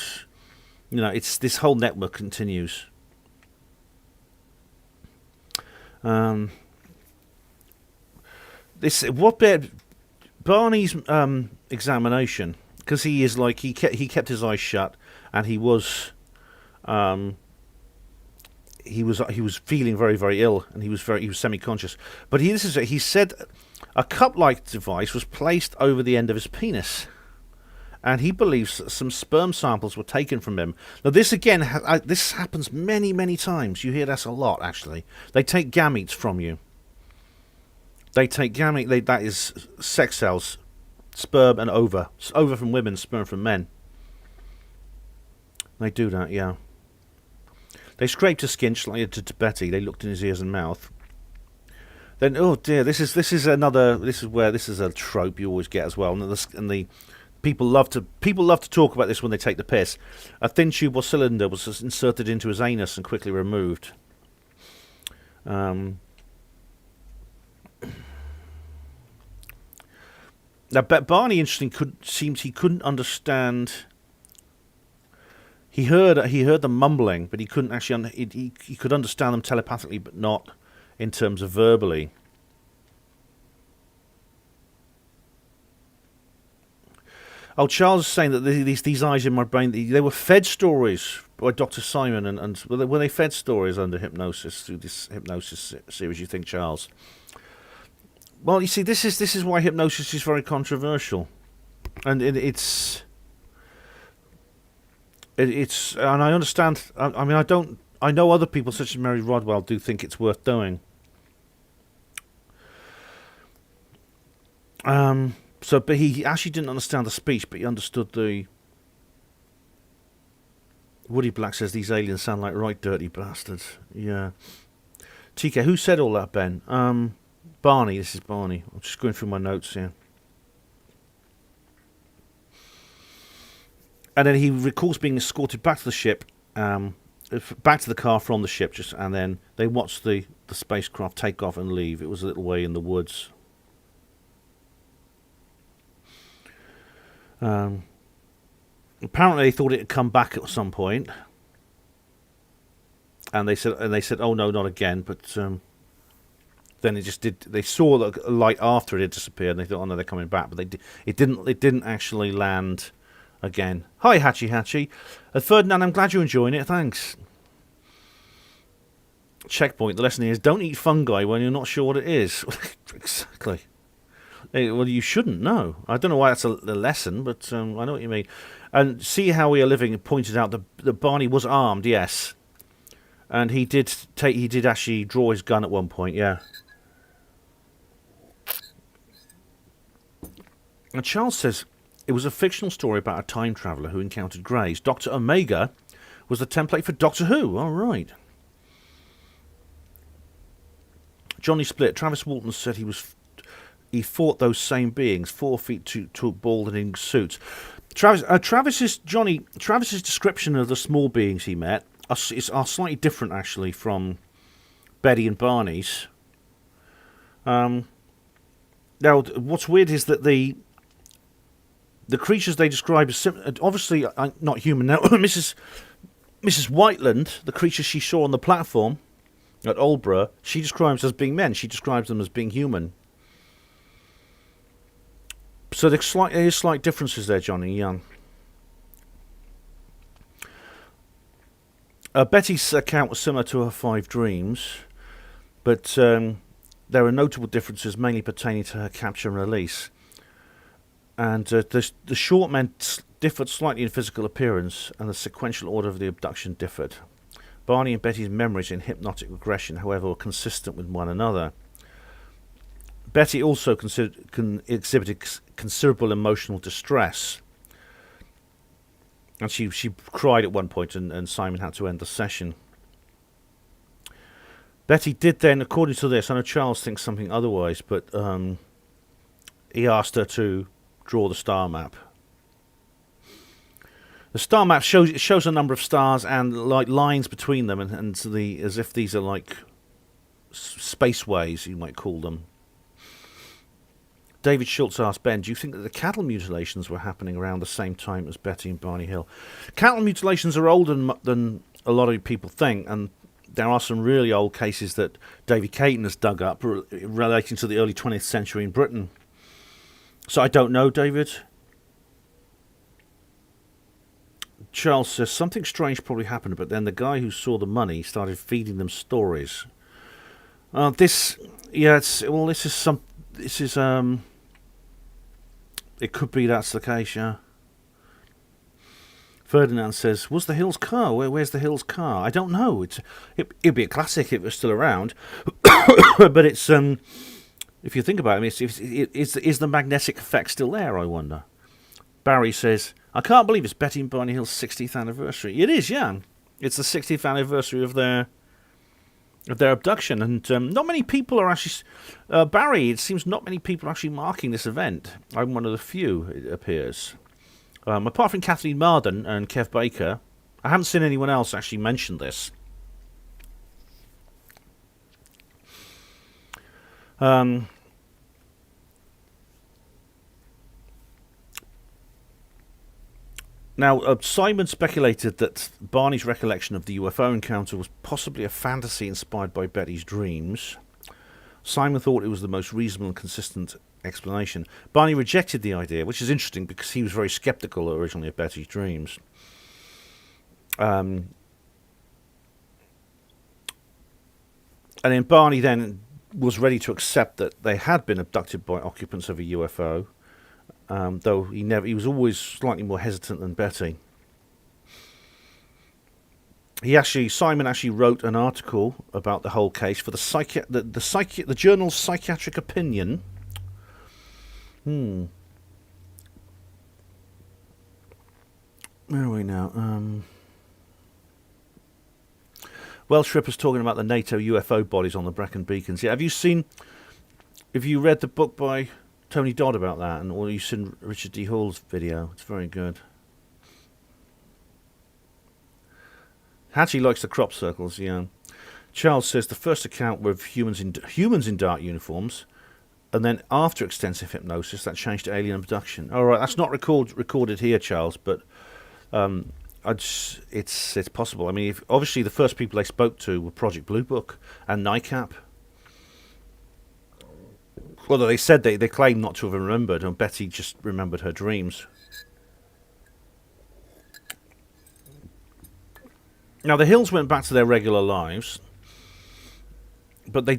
it's this whole network continues. Barney's examination, because he is like he kept his eyes shut, and he was feeling very, very ill, and he was semi-conscious. But he said a cup-like device was placed over the end of his penis, and he believes some sperm samples were taken from him. Now this again, this happens many, many times. You hear this a lot, actually. They take gametes from you. They take that is sex cells, sperm and ova. Ova from women, sperm from men. They do that, yeah. They scraped his skin, just like they did to Betty. They looked in his ears and mouth. Then, oh dear, this is a trope you always get as well. And the people love to talk about this when they take the piss. A thin tube or cylinder was inserted into his anus and quickly removed. Now, Barney, interesting, seems he couldn't understand. He heard them mumbling, but he couldn't actually. He could understand them telepathically, but not in terms of verbally. Oh, Charles is saying that these eyes in my brain, they were fed stories by Dr. Simon, and were they fed stories under hypnosis through this hypnosis series? You think, Charles? Well, you see, this is why hypnosis is very controversial, and it's and I understand. I mean, I know other people such as Mary Rodwell do think it's worth doing. But he actually didn't understand the speech, but he understood the. Woody Black says these aliens sound like right dirty bastards. Yeah. TK, who said all that, Ben? Barney. This is Barney. I'm just going through my notes here. And then he recalls being escorted back to the ship, back to the car from the ship, and then they watched the spacecraft take off and leave. It was a little way in the woods. Apparently, they thought it had come back at some point, and they said, "Oh no, not again." But then it just did. They saw the light after it had disappeared, and they thought, "Oh no, they're coming back." But it didn't actually land again. Hi, Hatchy. Ferdinand, I'm glad you're enjoying it. Thanks. Checkpoint. The lesson is: don't eat fungi when you're not sure what it is. Exactly. Well, you shouldn't know. I don't know why that's a lesson, but I know what you mean. And see how we are living. Pointed out that Barney was armed, yes, and he did actually draw his gun at one point, yeah. And Charles says it was a fictional story about a time traveller who encountered Greys. Dr. Omega was the template for Doctor Who. All right. Johnny Split. Travis Walton said he fought those same beings, 4 feet tall, bald and in suits. Travis's description of the small beings he met are slightly different, actually, from Betty and Barney's. Now, what's weird is that the creatures they describe as obviously not human. Now, Mrs. Whiteland, the creature she saw on the platform at Aldborough, she describes as being men. She describes them as being human. So there's slight differences there, Johnny Young. Betty's account was similar to her 5 dreams, but there are notable differences, mainly pertaining to her capture and release. And the short men differed slightly in physical appearance, and the sequential order of the abduction differed. Barney and Betty's memories in hypnotic regression, however, were consistent with one another. Betty also exhibited considerable emotional distress, and she cried at one point, and Simon had to end the session. Betty did then, according to this, I know Charles thinks something otherwise, but he asked her to draw the star map. The star map shows a number of stars and like lines between them, and as if these are like spaceways, you might call them. David Schultz asked Ben, do you think that the cattle mutilations were happening around the same time as Betty and Barney Hill? Cattle mutilations are older than a lot of people think, and there are some really old cases that David Caton has dug up relating to the early 20th century in Britain. So I don't know, David. Charles says, something strange probably happened, but then the guy who saw the money started feeding them stories. It could be that's the case, yeah. Ferdinand says, was the Hills car? Where's the Hills car? I don't know. It'd be a classic if it was still around. But it's, if you think about it, is the magnetic effect still there, I wonder? Barry says, I can't believe it's Betty and Barney Hill's 60th anniversary. It is, yeah. It's the 60th anniversary of their abduction, and not many people are actually... Barry, it seems not many people are actually marking this event. I'm one of the few, it appears. Apart from Kathleen Marden and Kev Baker, I haven't seen anyone else actually mention this. Now, Simon speculated that Barney's recollection of the UFO encounter was possibly a fantasy inspired by Betty's dreams. Simon thought it was the most reasonable and consistent explanation. Barney rejected the idea, which is interesting because he was very sceptical originally of Betty's dreams. And then Barney then was ready to accept that they had been abducted by occupants of a UFO. Though he was always slightly more hesitant than Betty. Simon actually wrote an article about the whole case for the journal's Psychiatric Opinion. Where are we now? Welsh Ripper's talking about the NATO UFO bodies on the Brecon Beacons. Yeah, have you read the book by Tony Dodd about that, or you've seen Richard D. Hall's video? It's very good. Hatchie likes the crop circles, yeah. Charles says the first account were of humans in dark uniforms, and then after extensive hypnosis, that changed to alien abduction. All right, that's not recorded here, Charles, but it's possible. I mean, obviously the first people they spoke to were Project Blue Book and NICAP. Although they said they claimed not to have remembered, and Betty just remembered her dreams. Now the Hills went back to their regular lives, but they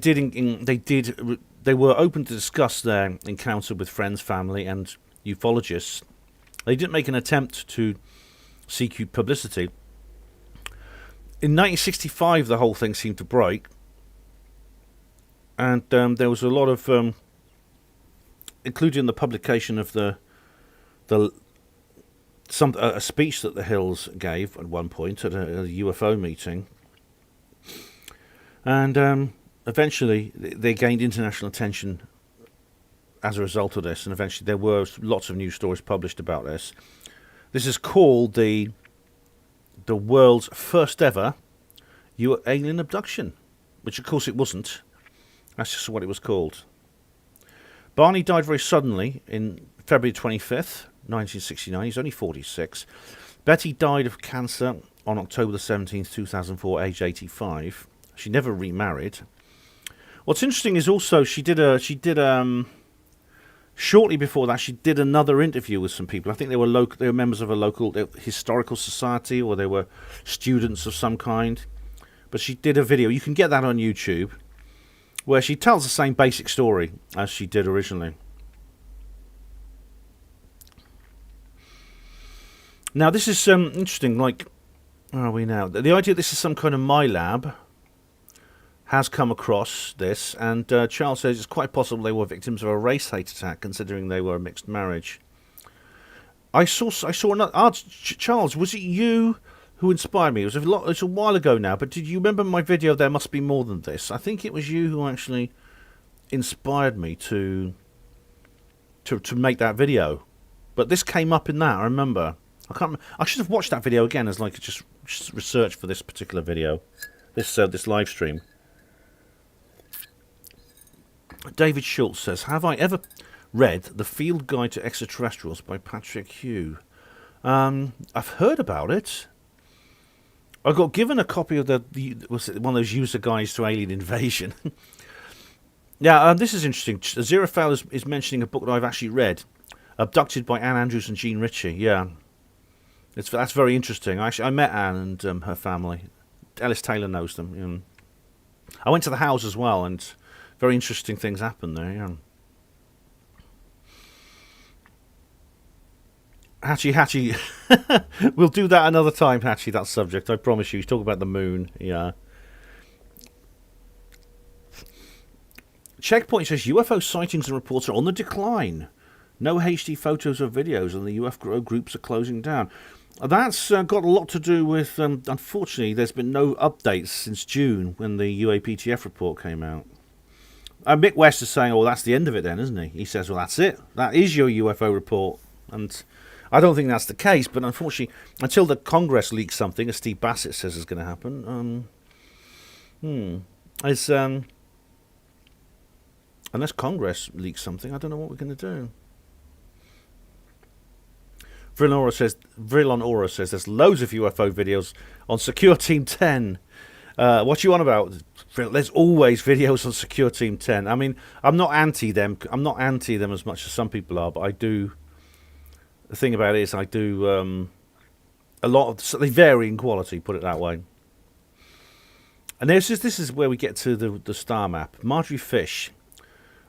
were open to discuss their encounter with friends, family, and ufologists. They didn't make an attempt to seek publicity. In 1965, the whole thing seemed to break, and there was a lot of, including the publication of a speech that the Hills gave at one point at a UFO meeting, and eventually they gained international attention as a result of this, and eventually there were lots of news stories published about this. This is called the world's first ever alien abduction, which of course it wasn't. That's just what it was called. Barney died very suddenly in February 25th, 1969. He's only 46. Betty died of cancer on October the 17th, 2004, age 85. She never remarried. What's interesting is also shortly before that, she did another interview with some people. I think they were members of a local historical society, or they were students of some kind. But she did a video. You can get that on YouTube, where she tells the same basic story as she did originally. Now, this is interesting. Like, Where are we now? The idea this is some kind of my lab has come across this, and Charles says it's quite possible they were victims of a race hate attack, considering they were a mixed marriage. I saw another. Charles, was it you who inspired me? It was a while ago now, but did you remember my video? There must be more than this. I think it was you who actually inspired me to make that video. But this came up in that. I remember. I can't. I should have watched that video again as like just research for this particular video, this live stream. David Schultz says, "Have I ever read The Field Guide to Extraterrestrials by Patrick Hugh?" I've heard about it. I got given a copy of one of those user guides to alien invasion. Yeah, this is interesting. Xerophile is mentioning a book that I've actually read, Abducted by Anne Andrews and Jean Ritchie. Yeah, that's very interesting. I met Anne and her family. Ellis Taylor knows them. I went to the house as well, and very interesting things happened there. Yeah. Hatchie, we'll do that another time, Hatchie, that subject, I promise you. He's talking about the moon, yeah. Checkpoint says UFO sightings and reports are on the decline. No HD photos or videos, and the UFO groups are closing down. That's got a lot to do with, unfortunately, there's been no updates since June when the UAPTF report came out. Mick West is saying, oh, that's the end of it then, isn't he? He says, well, that's it. That is your UFO report. And I don't think that's the case, but unfortunately, until the Congress leaks something, as Steve Bassett says is going to happen, unless Congress leaks something, I don't know what we're going to do. Vrilon Aura says there's loads of UFO videos on Secure Team 10. What you on about? There's always videos on Secure Team 10. I mean, I'm not anti them. I'm not anti them as much as some people are, but I do. The thing about it is I do a lot of... So they vary in quality, put it that way. And this is where we get to the star map. Marjorie Fish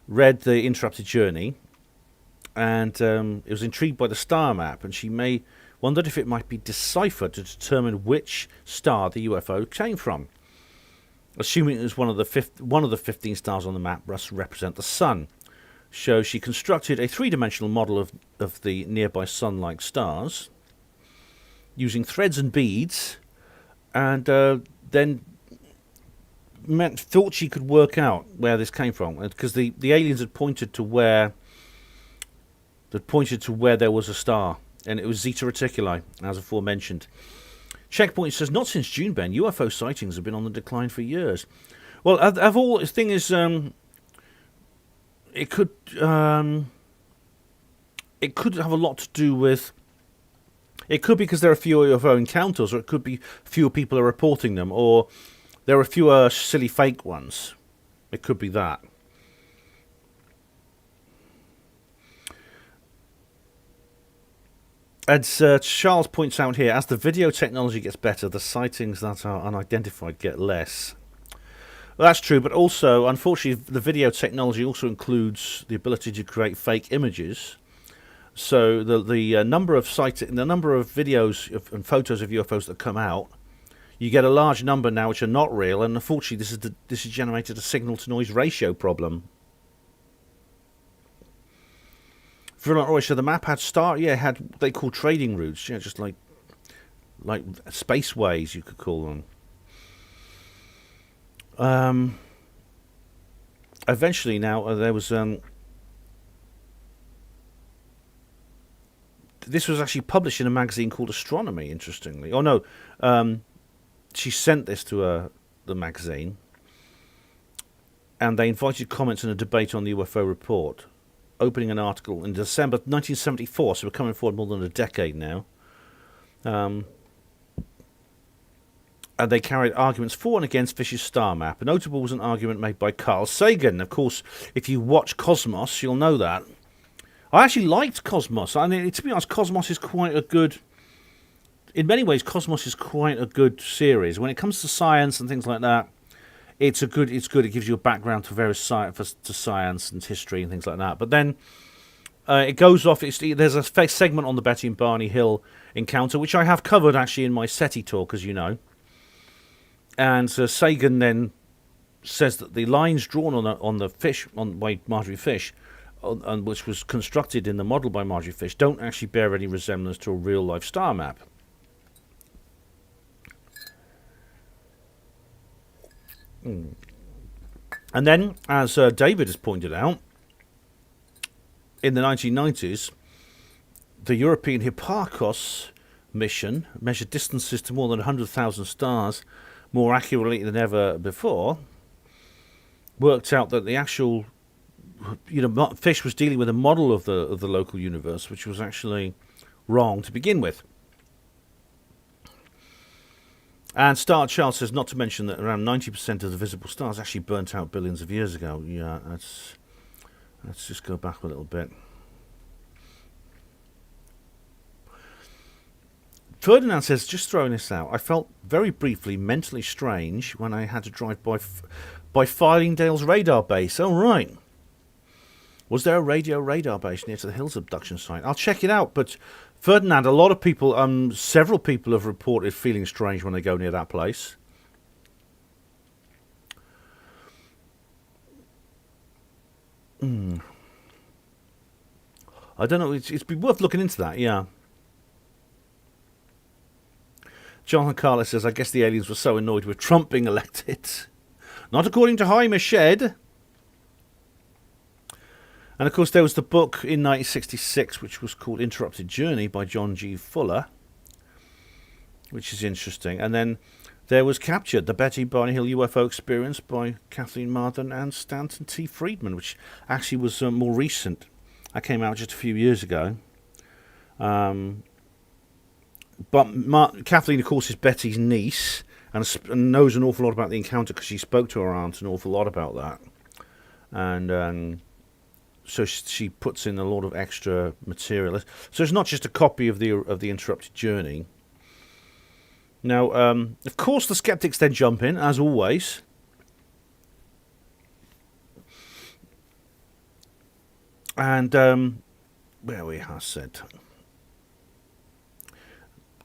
read The Interrupted Journey, and it was intrigued by the star map, and she wondered if it might be deciphered to determine which star the UFO came from. Assuming it was one of the 15 stars on the map must represent the sun. So she constructed a three-dimensional model of the nearby sun-like stars using threads and beads, and then thought she could work out where this came from, because the aliens had pointed to where there was a star, and it was Zeta Reticuli, as aforementioned. Checkpoint says, not since June, Ben. UFO sightings have been on the decline for years. Well, the thing is, it could have a lot to do with... It could be because there are fewer UFO encounters, or it could be fewer people are reporting them, or there are fewer silly fake ones. It could be that. As Charles points out here, as the video technology gets better, the sightings that are unidentified get less. Well, that's true, but also, unfortunately, the video technology also includes the ability to create fake images. So the number of videos and photos of UFOs that come out, you get a large number now which are not real, and unfortunately, this has generated a signal-to-noise ratio problem. So the map had they call trading routes, just like spaceways, you could call them. Eventually, now there was this was actually published in a magazine called Astronomy. Interestingly, she sent this to the magazine, and they invited comments in a debate on the UFO report, opening an article in December 1974, so we're coming forward more than a decade now. And they carried arguments for and against Fish's star map. Notable was an argument made by Carl Sagan. Of course, if you watch Cosmos, you'll know that. I actually liked Cosmos. I mean, to be honest, Cosmos is quite a good... In many ways, Cosmos is quite a good series. When it comes to science and things like that, it's good. It gives you a background to various to science and history and things like that. But then It goes off. There's a segment on the Betty and Barney Hill encounter, which I have covered actually in my SETI talk, as you know. And Sagan then says that the lines drawn on the fish by Marjorie Fish, which was constructed in the model by Marjorie Fish, don't actually bear any resemblance to a real life star map. And then, as David has pointed out, in the 1990s, the European Hipparcos mission measured distances to more than 100,000 stars more accurately than ever before. Worked out that the actual, Fish was dealing with a model of the local universe, which was actually wrong to begin with. And Charles says, not to mention that around 90% of the visible stars actually burnt out billions of years ago. Yeah, let's just go back a little bit. Ferdinand says, just throwing this out, I felt very briefly mentally strange when I had to drive by Fylingdale's radar base. Oh, right. Was there a radio radar base near to the Hills abduction site? I'll check it out. But Ferdinand, a lot of people, several people have reported feeling strange when they go near that place. I don't know. It's be worth looking into that. Yeah. Jonathan Carlos says, I guess the aliens were so annoyed with Trump being elected. Not according to Jaime Shed. And of course there was the book in 1966 which was called Interrupted Journey by John G. Fuller, which is interesting. And then there was Captured, the Betty Barney Hill UFO Experience by Kathleen Marden and Stanton T. Friedman, which actually was more recent. That came out just a few years ago. But Kathleen, of course, is Betty's niece and knows an awful lot about the encounter because she spoke to her aunt an awful lot about that. And so she puts in a lot of extra material. So it's not just a copy of the Interrupted Journey. Now, of course, the skeptics then jump in, as always. And where we have said,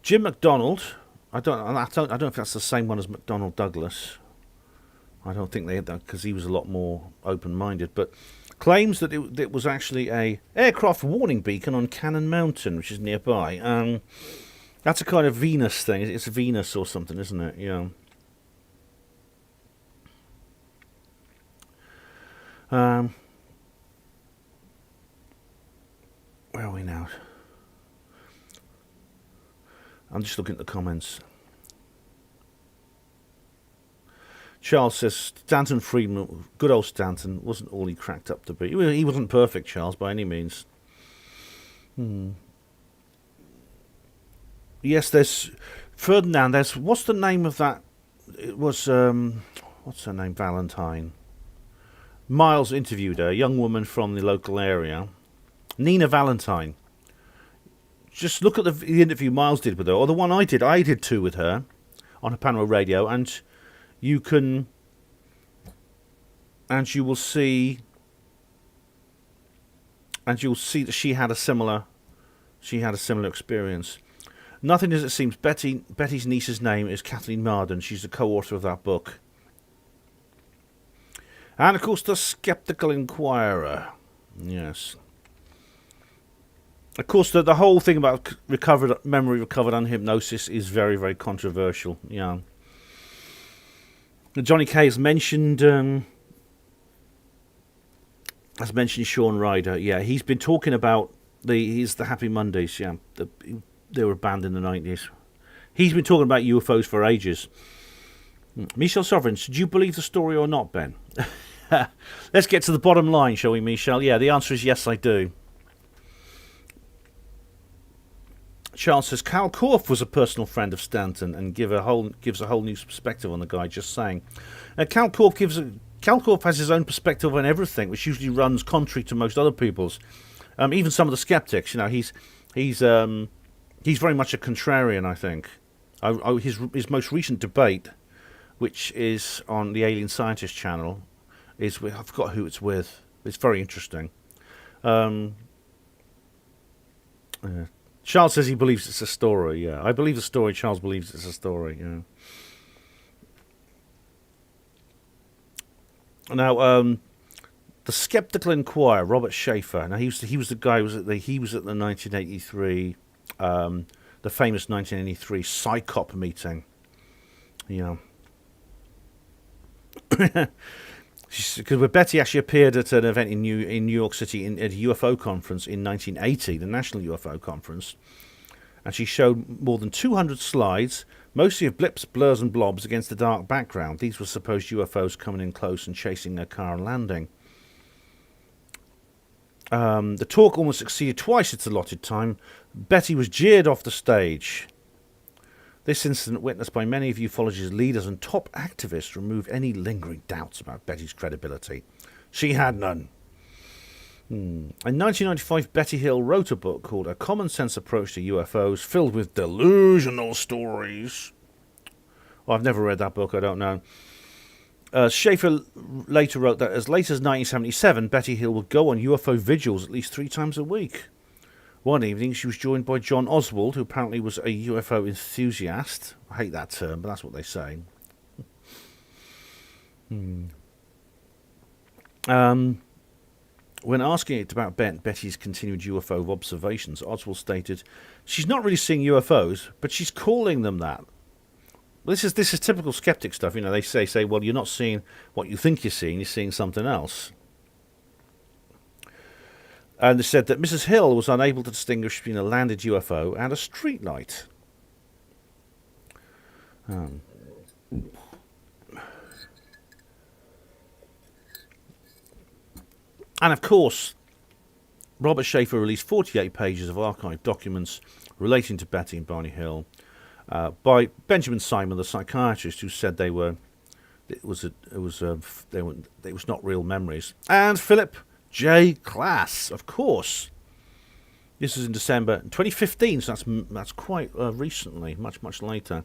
Jim McDonald. I don't know if that's the same one as McDonnell Douglas. I don't think they had that because he was a lot more open-minded. But claims that it was actually a aircraft warning beacon on Cannon Mountain, which is nearby. That's a kind of Venus thing. It's Venus or something, isn't it? Yeah. Where are we now? I'm just looking at the comments. Charles says, Stanton Friedman, good old Stanton, wasn't all he cracked up to be. He wasn't perfect, Charles, by any means. Yes, there's Ferdinand. What's the name of that? It was, what's her name? Valentine. Miles interviewed her, a young woman from the local area. Nina Valentine. Just look at the interview Miles did with her, or the one I did. I did two with her on a panorama radio, and you will see that she had a similar experience. Nothing as it seems. Betty's niece's name is Kathleen Marden. She's the co-author of that book. And of course, the Skeptical Inquirer. Yes. Of course, the whole thing about memory recovered on hypnosis is very, very controversial. Yeah. Johnny Kay has mentioned Sean Ryder. Yeah, he's been talking about the Happy Mondays. Yeah, they were banned in the 90s. He's been talking about UFOs for ages. Michel Sovereigns, do you believe the story or not, Ben? Let's get to the bottom line, shall we, Michel? Yeah, the answer is yes, I do. Charles says Cal Korff was a personal friend of Stanton and gives a whole new perspective on the guy. Just saying, Cal Korff has his own perspective on everything, which usually runs contrary to most other people's. Even some of the skeptics, he's very much a contrarian. I think his most recent debate, which is on the Alien Scientist channel, I forgot who it's with. It's very interesting. Charles says he believes it's a story. Yeah, I believe the story. Charles believes it's a story. Yeah. Now, the Skeptical Inquirer, Robert Schaefer. Now he was the guy who was at the 1983, the famous 1983 Psychop meeting. You know, because Betty actually appeared at an event in New York City at a UFO conference in 1980, the National UFO Conference, and she showed more than 200 slides, mostly of blips, blurs, and blobs against a dark background. These were supposed UFOs coming in close and chasing their car and landing. The talk almost exceeded twice its allotted time. Betty was jeered off the stage. This incident, witnessed by many of ufology's leaders and top activists, removed any lingering doubts about Betty's credibility. She had none. In 1995, Betty Hill wrote a book called A Common Sense Approach to UFOs, filled with delusional stories. Well, I've never read that book, I don't know. Schaefer later wrote that as late as 1977, Betty Hill would go on UFO vigils at least 3 times a week. One evening, she was joined by John Oswald, who apparently was a UFO enthusiast. I hate that term, but that's what they say. When asking it about Betty's continued UFO observations, Oswald stated, "She's not really seeing UFOs, but she's calling them that." Well, this is typical skeptic stuff. You know, they say, well, you're not seeing what you think you're seeing something else. And they said that Mrs. Hill was unable to distinguish between a landed UFO and a street light. And of course, Robert Schaefer released 48 pages of archived documents relating to Betty and Barney Hill by Benjamin Simon, the psychiatrist, who said it was not real memories, and Philip J. Klass, of course. This is in December 2015, so that's quite recently, much later.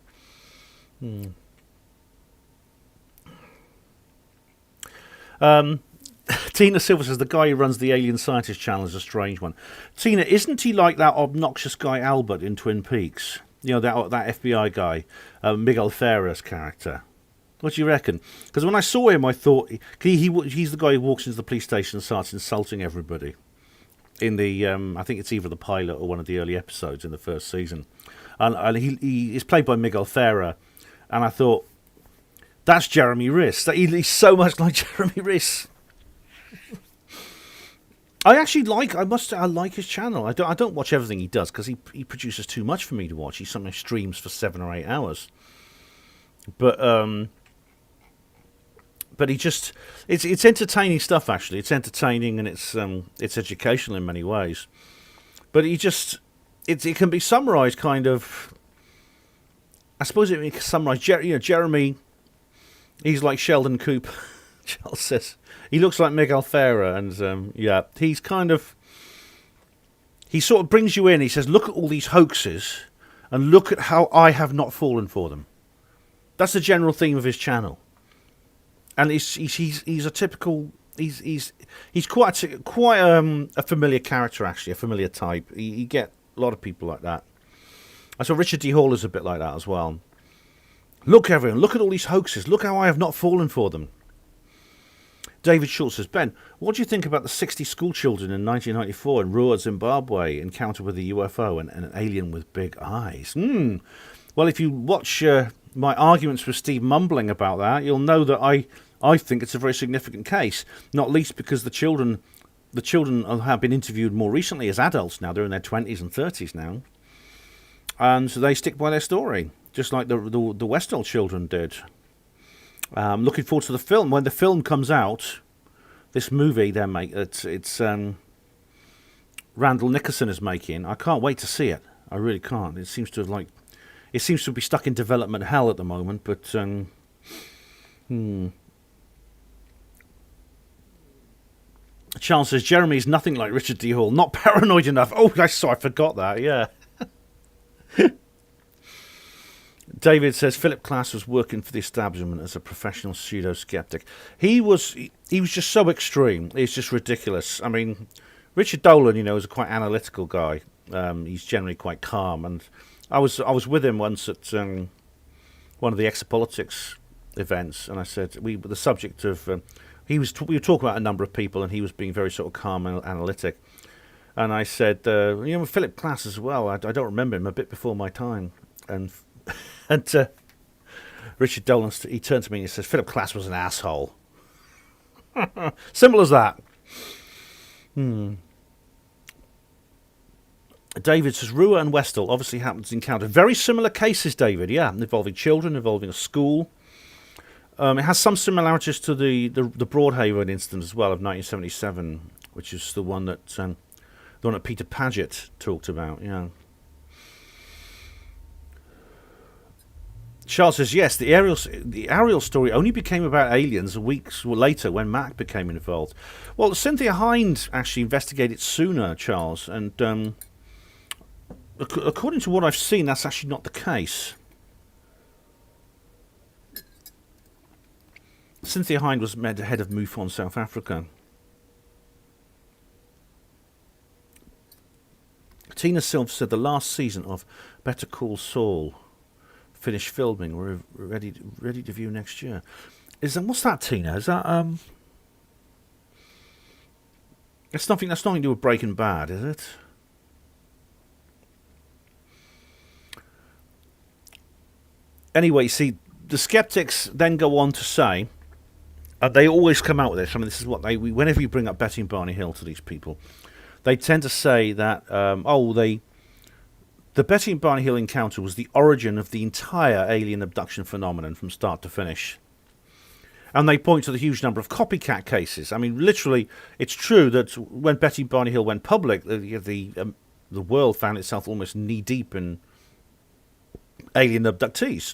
Tina Silver says the guy who runs the Alien Scientist channel is a strange one. Tina, isn't he like that obnoxious guy Albert in Twin Peaks? You know, that FBI guy, Miguel Ferrer's character. What do you reckon? Because when I saw him, I thought he's the guy who walks into the police station and starts insulting everybody. In the I think it's either the pilot or one of the early episodes in the first season, and he is played by Miguel Ferrer, and I thought that's Jeremy Riss. He's so much like Jeremy Riss. I actually I like his channel. I don't watch everything he does because he produces too much for me to watch. He sometimes streams for 7 or 8 hours, but he just it's entertaining stuff. Actually, it's entertaining and it's educational in many ways. But it can be summarized kind of. I suppose it can summarize. Jeremy, he's like Sheldon Cooper. Charles says he looks like Miguel Ferrer, and he's kind of. He sort of brings you in. He says, "Look at all these hoaxes, and look at how I have not fallen for them." That's the general theme of his channel. And he's a typical he's quite a familiar character, actually, a familiar type. You get a lot of people like that. I saw Richard D. Hall is a bit like that as well. Look, everyone, look at all these hoaxes. Look how I have not fallen for them. David Schultz says, Ben, what do you think about the 60 school children in 1994 in Ruhr, Zimbabwe, encounter with a UFO and an alien with big eyes? Well, if you watch my arguments with Steve Mumbling about that, you'll know that I think it's a very significant case, not least because the children have been interviewed more recently as adults now. They're in their 20s and 30s now. And so they stick by their story, just like the Westall children did. Looking forward to the film. When the film comes out, this movie it's Randall Nicholson is making. I can't wait to see it. I really can't. It seems to be stuck in development hell at the moment, but Charles says Jeremy is nothing like Richard D. Hall, not paranoid enough. Oh, I forgot that. Yeah. David says Philip Klass was working for the establishment as a professional pseudo-skeptic. He was just so extreme. It's just ridiculous. I mean, Richard Dolan, is a quite analytical guy. He's generally quite calm, and I was with him once at one of the exopolitics events, and I said we were the subject of we were talking about a number of people, and he was being very sort of calm and analytic. And I said, Philip Glass as well. I don't remember him, a bit before my time. And Richard Dolan, he turned to me and he says, Philip Glass was an asshole. Simple as that. David says, Rua and Westall obviously happened to encounter very similar cases, David, yeah, involving children, involving a school. It has some similarities to the Broadhaven incident as well of 1977, which is the one that Peter Paget talked about, yeah. Charles says, yes, the Ariel story only became about aliens weeks later when Mac became involved. Well, Cynthia Hind actually investigated sooner, Charles, and according to what I've seen, that's actually not the case. Cynthia Hind was made head of MUFON South Africa. Tina Silver said the last season of Better Call Saul finished filming. We're ready to view next year. What's that, Tina? Is that That's nothing to do with Breaking Bad, is it? Anyway, see, the skeptics then go on to say, they always come out with this. I mean, this is what whenever you bring up Betty and Barney Hill to these people, they tend to say that, the Betty and Barney Hill encounter was the origin of the entire alien abduction phenomenon from start to finish. And they point to the huge number of copycat cases. I mean, literally, it's true that when Betty and Barney Hill went public, the world found itself almost knee-deep in alien abductees.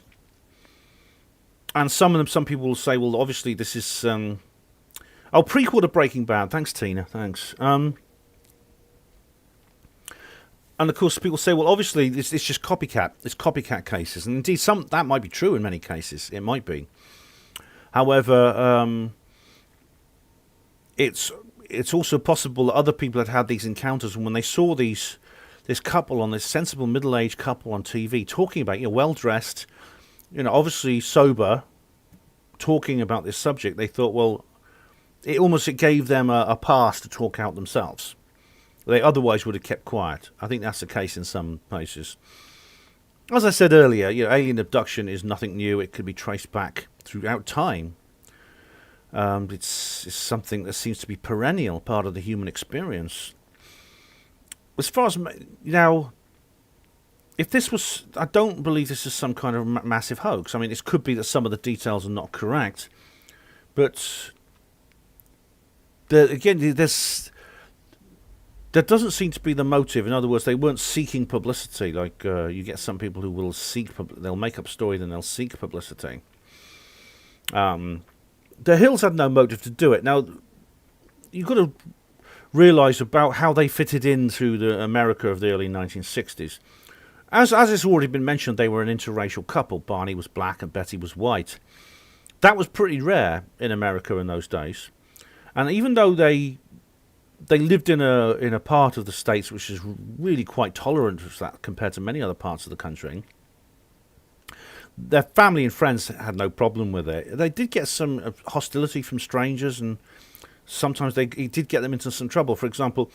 And some people will say, well, obviously this is... prequel to Breaking Bad. Thanks, Tina. Thanks. And of course, people say, well, obviously, it's just copycat. It's copycat cases. And indeed, that might be true in many cases. It might be. However, it's also possible that other people had these encounters, and when they saw this sensible middle-aged couple on TV talking about, well-dressed, obviously sober, talking about this subject, they thought, well, it gave them a pass to talk out themselves. They otherwise would have kept quiet. I think that's the case in some places. As I said earlier, alien abduction is nothing new. It could be traced back throughout time. It's something that seems to be perennial, part of the human experience. As far as now, if this was, I don't believe this is some kind of massive hoax. I mean, it could be that some of the details are not correct, but there doesn't seem to be the motive. In other words, they weren't seeking publicity. Like you get some people who will they'll make up a story, then they'll seek publicity. The Hills had no motive to do it. Now, you've got to realise about how they fitted into the America of the early 1960s. As it's already been mentioned, they were an interracial couple. Barney was black and Betty was white. That was pretty rare in America in those days. And even though they lived in a part of the States which is really quite tolerant of that compared to many other parts of the country, their family and friends had no problem with it. They did get some hostility from strangers, and sometimes it did get them into some trouble. For example,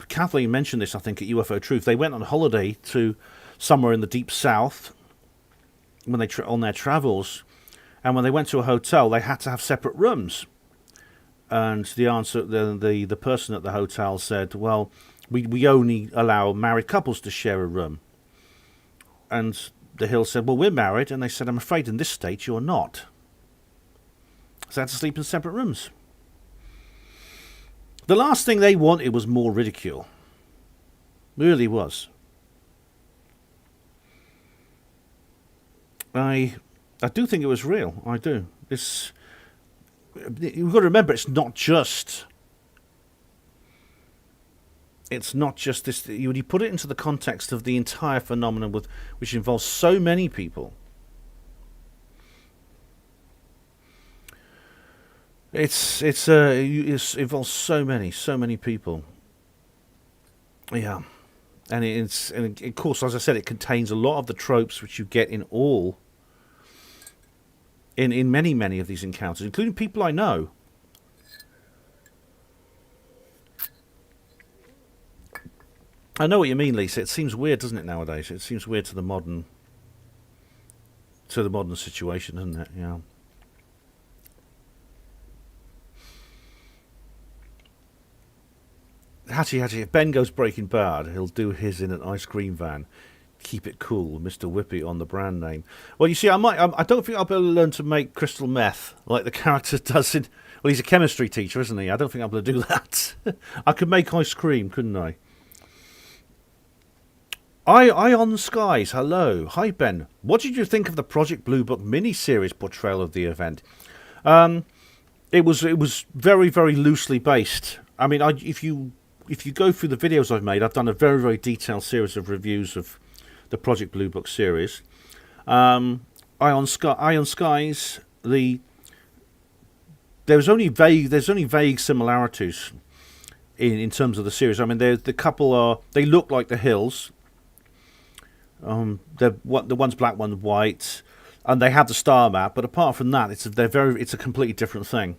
Kathleen mentioned this, I think, at UFO Truth. They went on holiday to somewhere in the deep south when on their travels, and when they went to a hotel, they had to have separate rooms. And the person at the hotel said, well, we only allow married couples to share a room. And the Hill said, well, we're married. And they said, I'm afraid in this state you're not. So they had to sleep in separate rooms. The last thing they wanted was more ridicule. Really was. I do think it was real. I do. You've got to remember, it's not just this. When you put it into the context of the entire phenomenon, which involves so many people, it involves so many people. Yeah. And of course, as I said, it contains a lot of the tropes which you get in many of these encounters, including people I know. I know what you mean, Lisa. It seems weird, doesn't it, nowadays? It seems weird to the modern situation, doesn't it? Yeah. Hattie, if Ben goes Breaking Bad, he'll do his in an ice cream van. Keep it cool, Mr. Whippy on the brand name. Well, you see, I don't think I'll be able to learn to make crystal meth like the character does in. Well, he's a chemistry teacher, isn't he? I don't think I'll be able to do that. I could make ice cream, couldn't I? I on the skies. Hello, hi Ben. What did you think of the Project Blue Book mini-series portrayal of the event? It was very loosely based. I mean, if you go through the videos I've made, I've done a very detailed series of reviews of the Project Blue Book series. Eye on Skies. There's only vague similarities in terms of the series. I mean, the couple they look like the Hills. The one's black, one's white, and they have the star map. But apart from that, it's a completely different thing.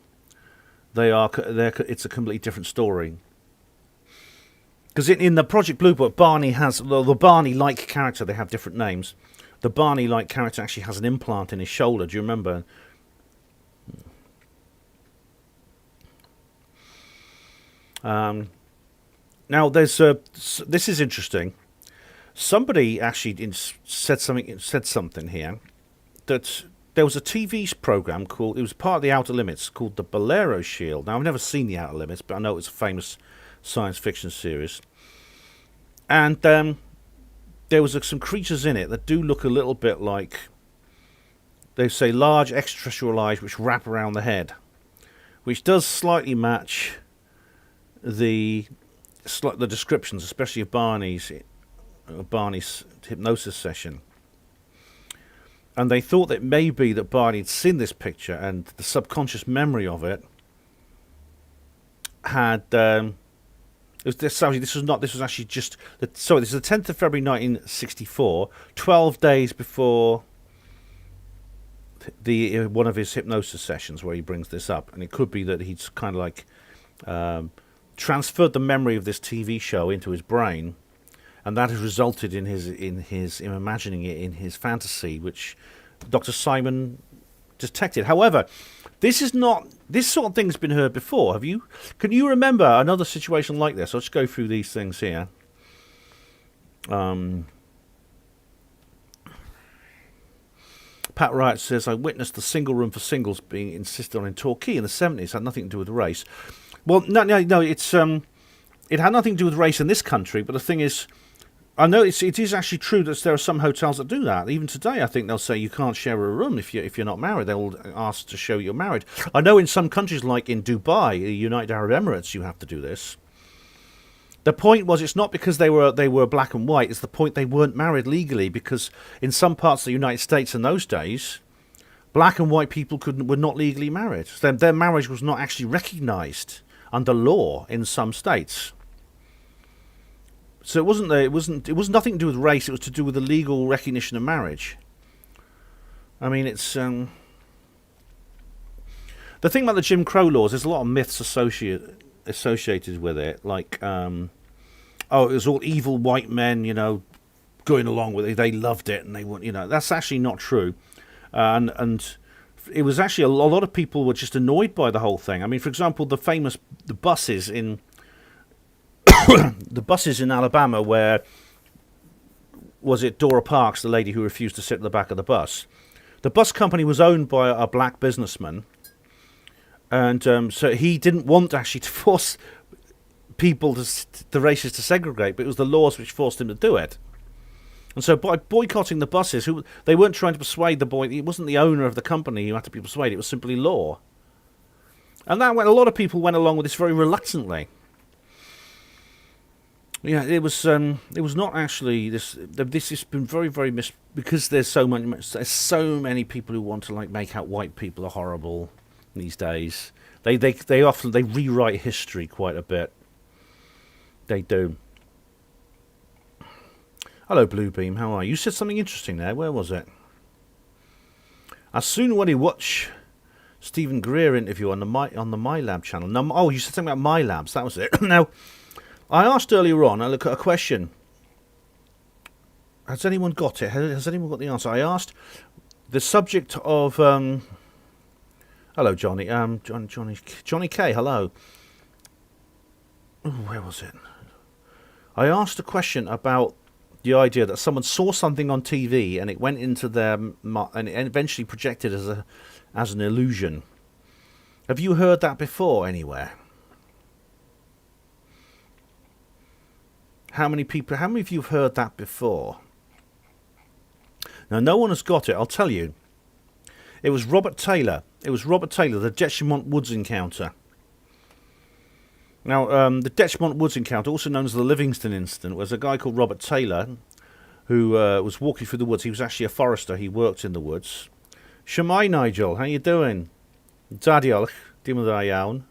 It's a completely different story. Because in the Project Blue Book, Barney has the Barney-like character. They have different names. The Barney-like character actually has an implant in his shoulder. Do you remember? Now this is interesting. Somebody actually said something here that there was a TV program called. It was part of the Outer Limits called the Bolero Shield. Now I've never seen the Outer Limits, but I know it's a famous science fiction series. And there was some creatures in it that do look a little bit like, they say, large extraterrestrial eyes which wrap around the head, which does slightly match the descriptions, especially of Barney's hypnosis session. And they thought that maybe that Barney had seen this picture, and the subconscious memory of it had. This was actually just. Sorry, this is the 10th of February 1964, 12 days before one of his hypnosis sessions where he brings this up, and it could be that he's kind of like transferred the memory of this TV show into his brain, and that has resulted in him imagining it in his fantasy, which Dr. Simon detected. However, this sort of thing's been heard before. Can you remember another situation like this? I'll just go through these things here. Pat Wright says, I witnessed the single room for singles being insisted on in Torquay in the 70s. It had nothing to do with race. Well, no, it's it had nothing to do with race in this country, but the thing is, I know it is actually true that there are some hotels that do that. Even today, I think they'll say you can't share a room if you're not married. They'll ask to show you're married. I know in some countries, like in Dubai, the United Arab Emirates, you have to do this. The point was, it's not because they were black and white. It's the point they weren't married legally, because in some parts of the United States in those days, black and white people were not legally married. Their marriage was not actually recognised under law in some states. So it was nothing to do with race. It was to do with the legal recognition of marriage. I mean, it's the thing about the Jim Crow laws. There's a lot of myths associated with it, like it was all evil white men, going along with it. They loved it, and they want, that's actually not true. And it was actually a lot of people were just annoyed by the whole thing. I mean, for example, the buses in. The buses in Alabama, where was it Dora Parks, the lady who refused to sit at the back of the bus? The bus company was owned by a black businessman, and so he didn't want actually to force people, the races, to segregate, but it was the laws which forced him to do it. And so by boycotting the buses, they weren't trying to persuade the boy. It wasn't the owner of the company who had to be persuaded. It was simply law. And a lot of people went along with this very reluctantly. Yeah, it was not actually this. This has been very because there's so many people who want to make out white people are horrible these days. They often rewrite history quite a bit. They do. Hello, Bluebeam. How are you? You said something interesting there. Where was it? I soon want to watch Stephen Greer interview on the MyLab channel. No, you said something about MyLabs. That was it. Now, I asked earlier on. I look at a question. Has anyone got it? Has anyone got the answer? I asked the subject of. Hello, Johnny. Johnny K. Hello. Ooh, where was it? I asked a question about the idea that someone saw something on TV and it went into their and it eventually projected as an illusion. Have you heard that before anywhere? How many of you have heard that before? Now, no one has got it. I'll tell you. It was Robert Taylor. The Dutchman Woods encounter. Now, the Dutchman Woods encounter, also known as the Livingston incident, was a guy called Robert Taylor who was walking through the woods. He was actually a forester. He worked in the woods. Shemai, Nigel. How you doing? Da diolch. Dim yn dda iawn.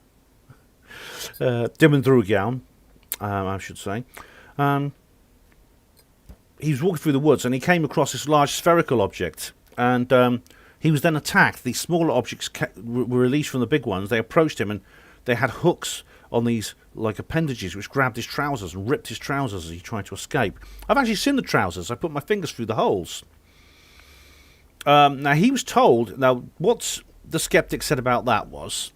Dim yn drwg iawn, I should say. He was walking through the woods and he came across this large spherical object. And he was then attacked. These smaller objects were released from the big ones. They approached him and they had hooks on these like appendages which grabbed his trousers and ripped his trousers as he tried to escape. I've actually seen the trousers. I put my fingers through the holes. Now, he was told... Now, what the skeptic said about that was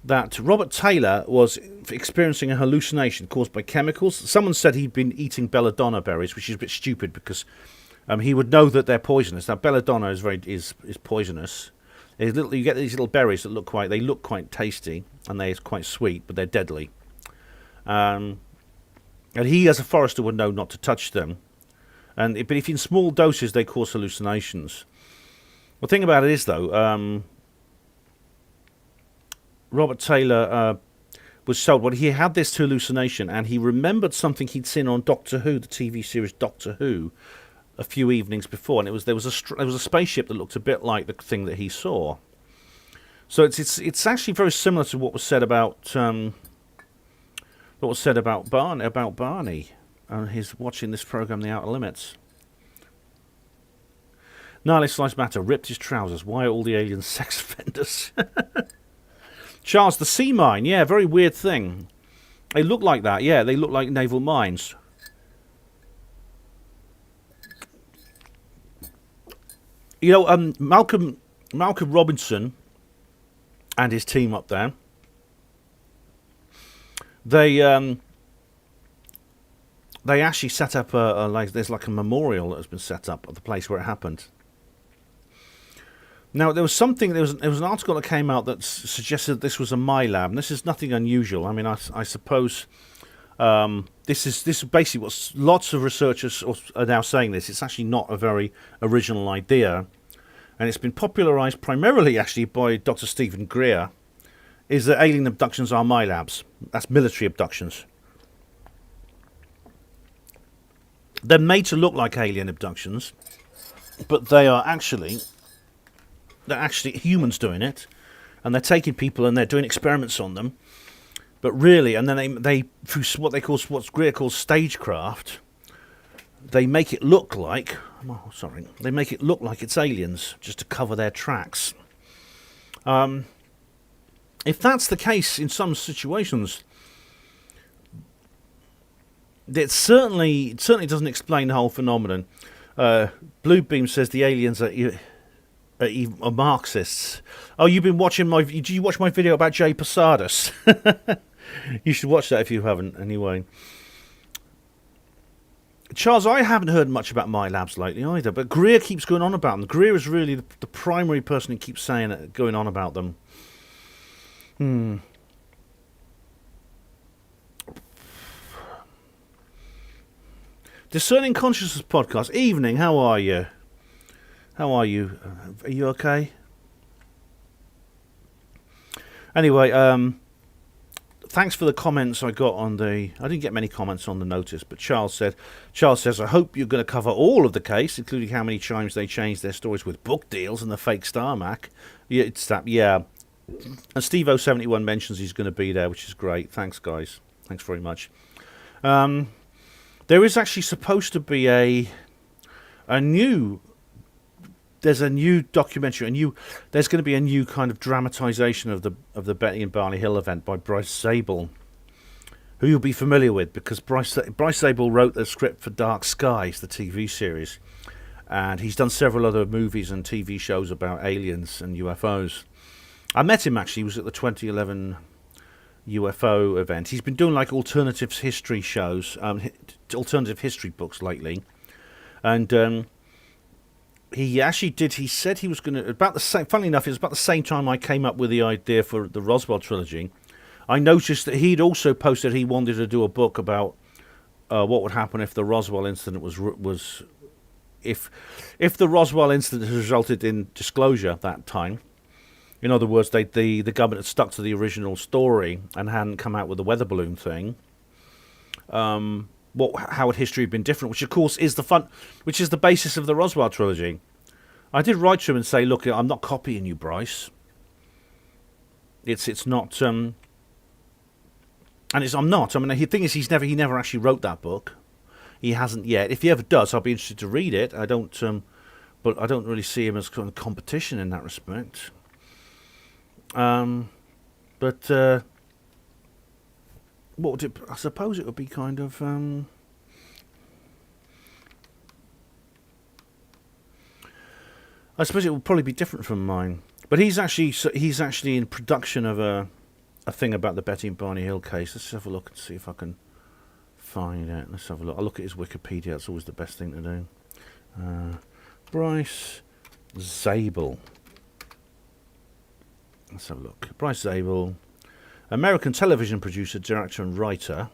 that Robert Taylor was experiencing a hallucination caused by chemicals. Someone said he'd been eating belladonna berries, which is a bit stupid because he would know that they're poisonous. Now, belladonna is poisonous. You get these little berries that look quite tasty, and they're quite sweet, but they're deadly. And he, as a forester, would know not to touch them. But if in small doses, they cause hallucinations. The thing about it is, though, Robert Taylor was told, well, he had this hallucination, and he remembered something he'd seen on Doctor Who, the TV series Doctor Who, a few evenings before, and there was a spaceship that looked a bit like the thing that he saw. So it's actually very similar to what was said about Barney and his watching this program, The Outer Limits. Gnarly Slice Matter ripped his trousers. Why are all the aliens sex offenders? Charles, the sea mine, yeah, very weird thing. They look like that, yeah, they look like naval mines. You know, Malcolm Robinson and his team up there, they actually set up there's like a memorial that has been set up at the place where it happened. Now, there was an article that came out that suggested this was a MyLab, and this is nothing unusual. I mean, I suppose this is basically what lots of researchers are now saying. It's actually not a very original idea, and it's been popularised primarily actually by Dr. Stephen Greer. Is that alien abductions are MyLabs? That's military abductions. They're made to look like alien abductions, but they're actually humans doing it, and they're taking people and they're doing experiments on them. But really, and then they through what Greer calls stagecraft, they make it look like it's aliens just to cover their tracks. If that's the case in some situations, it certainly doesn't explain the whole phenomenon. Bluebeam says the aliens are Marxists. Oh, you've been watching did you watch my video about Jay Posadas? You should watch that if you haven't, anyway. Charles, I haven't heard much about MyLabs lately either, but Greer keeps going on about them. Greer is really the primary person who keeps saying it, going on about them. Discerning Consciousness podcast. Evening, how are you? Are you okay? Anyway, thanks for the comments I got on I didn't get many comments on the notice, but Charles says, I hope you're going to cover all of the case, including how many times they changed their stories with book deals and the fake Star Mac. Yeah, it's that, yeah. And Steve071 mentions he's going to be there, which is great. Thanks, guys. Thanks very much. There is actually supposed to be a new. There's a new documentary. There's going to be a new kind of dramatization of the Betty and Barney Hill event by Bryce Zabel, who you'll be familiar with because Bryce Zabel wrote the script for Dark Skies, the TV series, and he's done several other movies and TV shows about aliens and UFOs. I met him actually. He was at the 2011 UFO event. He's been doing like alternative history shows, alternative history books lately, and he actually did. He said he was going to about the same. Funnily enough, it was about the same time I came up with the idea for the Roswell trilogy. I noticed that he'd also posted he wanted to do a book about what would happen if the Roswell incident was if the Roswell incident has resulted in disclosure at that time. In other words, the government had stuck to the original story and hadn't come out with the weather balloon thing. How would history have been different? Which, of course, is the basis of the Roswell trilogy. I did write to him and say, "Look, I'm not copying you, Bryce. It's not, and I'm not. I mean, the thing is, he never actually wrote that book. He hasn't yet. If he ever does, I'll be interested to read it. But I don't really see him as kind of competition in that respect. What would it? I suppose it would be kind of. I suppose it would probably be different from mine. But he's actually in production of a thing about the Betty and Barney Hill case. Let's have a look and see if I can find it. Let's have a look. I'll look at his Wikipedia. That's always the best thing to do. Bryce Zabel. Let's have a look. Bryce Zabel, American television producer, director, and writer.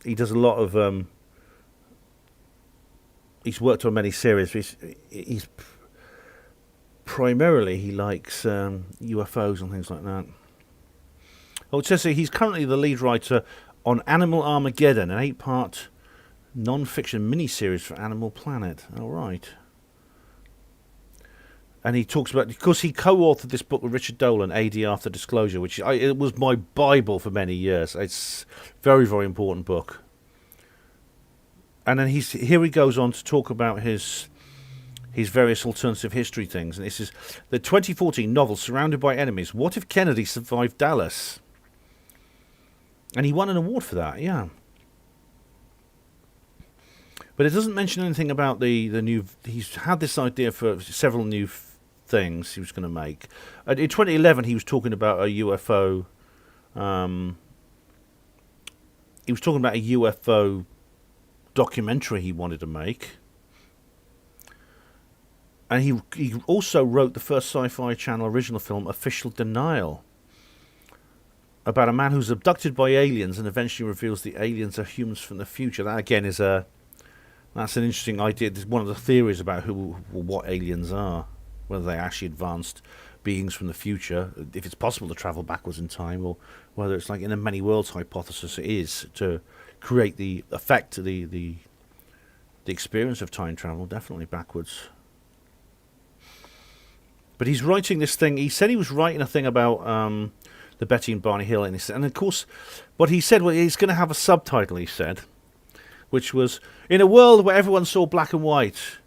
He does a lot of. He's worked on many series. He's primarily he likes UFOs and things like that. Oh, it says he's currently the lead writer on Animal Armageddon, an 8-part non-fiction miniseries for Animal Planet. All right. And he talks about, because he co-authored this book with Richard Dolan, AD After Disclosure, which it was my Bible for many years. It's a very, very important book. And then here he goes on to talk about his various alternative history things. And this is the 2014 novel, Surrounded by Enemies. What if Kennedy survived Dallas? And he won an award for that, yeah. But it doesn't mention anything about the new. He's had this idea for several new things he was going to make. In 2011, he was talking about a UFO. He was talking about a UFO documentary he wanted to make. And he also wrote the first Sci-Fi Channel original film, Official Denial, about a man who's abducted by aliens and eventually reveals the aliens are humans from the future. That again is that's an interesting idea. It's one of the theories about what aliens are, whether they're actually advanced beings from the future, if it's possible to travel backwards in time, or whether it's like in a many worlds hypothesis it is to create the effect, the experience of time travel, definitely backwards. But he's writing this thing. He said he was writing a thing about the Betty and Barney Hill, and of course, what he said, well, he's going to have a subtitle. He said, which was, in a world where everyone saw black and white,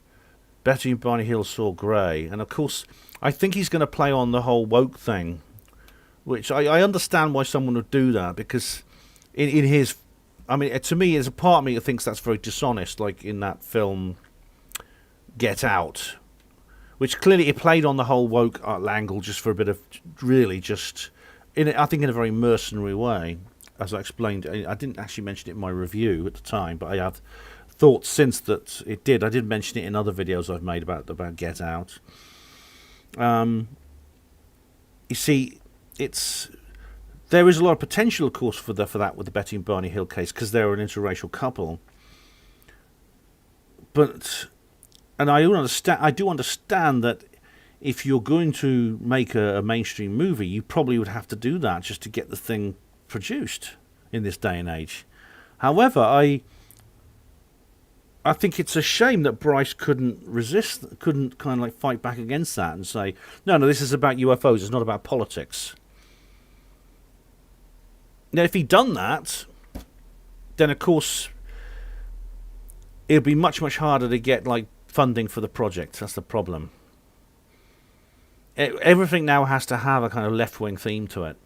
Betty and Barney Hill saw grey. And of course, I think he's going to play on the whole woke thing, which I understand why someone would do that, because in his, I mean, to me, there's a part of me that thinks that's very dishonest, like in that film Get Out, which clearly it played on the whole woke angle just for a bit of, really just, I think in a very mercenary way. As I explained, I didn't actually mention it in my review at the time, but I have thought since that it did. I did mention it in other videos I've made about Get Out. You see, there is a lot of potential, of course, for that with the Betty and Barney Hill case, because they're an interracial couple. And I do understand that if you're going to make a mainstream movie, you probably would have to do that just to get the thing produced in this day and age. However, I think it's a shame that Bryce couldn't kind of like fight back against that and say, no, this is about UFOs, it's not about politics. Now, if he'd done that, then of course it'll be much harder to get like funding for the project. That's the problem. Everything now has to have a kind of left-wing theme to it,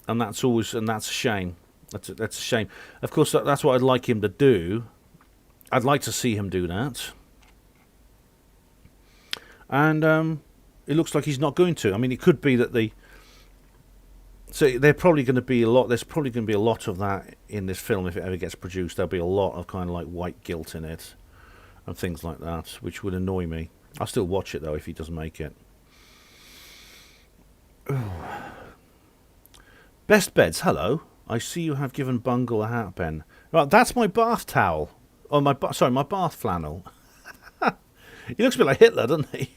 and that's a shame. That's a shame. Of course, that's what I'd like him to do. I'd like to see him do that, and it looks like he's not going to. I mean, it could be that there's probably going to be a lot of that in this film if it ever gets produced. There'll be a lot of kind of like white guilt in it and things like that, which would annoy me. I'll still watch it though if he doesn't make it. Ooh. Best beds. Hello. I see you have given Bungle a hat pen. Right, that's my bath towel. Oh, my bath flannel. He looks a bit like Hitler, doesn't he?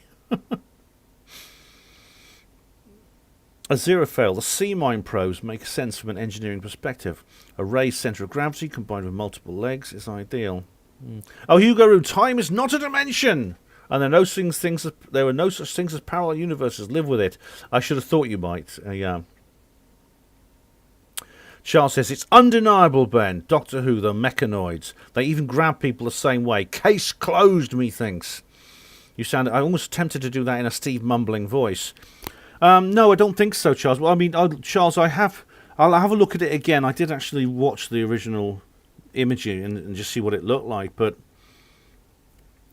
Aziraphale, the sea mine probes make sense from an engineering perspective. A raised centre of gravity combined with multiple legs is ideal. Oh, Hugo Roo, time is not a dimension! And there were no such things as parallel universes. Live with it. I should have thought you might. Yeah. Charles says, it's undeniable, Ben. Doctor Who, the mechanoids. They even grab people the same way. Case closed, methinks. I almost tempted to do that in a Steve mumbling voice. No, I don't think so, Charles. Well, I mean, Charles, I'll have a look at it again. I did actually watch the original imaging and just see what it looked like, but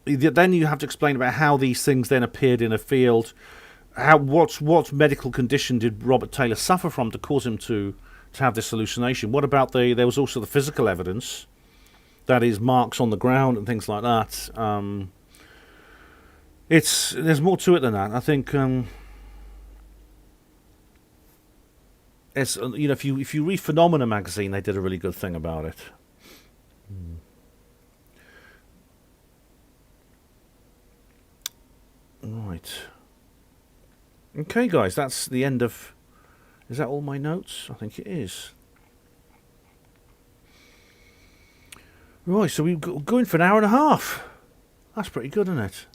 then you have to explain about how these things then appeared in a field. What medical condition did Robert Taylor suffer from to cause him to have this hallucination? What about there was also the physical evidence, that is marks on the ground and things like that. There's more to it than that. I think it's if you read Phenomena magazine, they did a really good thing about it. Right. Okay, guys, that's the end of... Is that all my notes? I think it is. Right, so we're going for an hour and a half. That's pretty good, isn't it?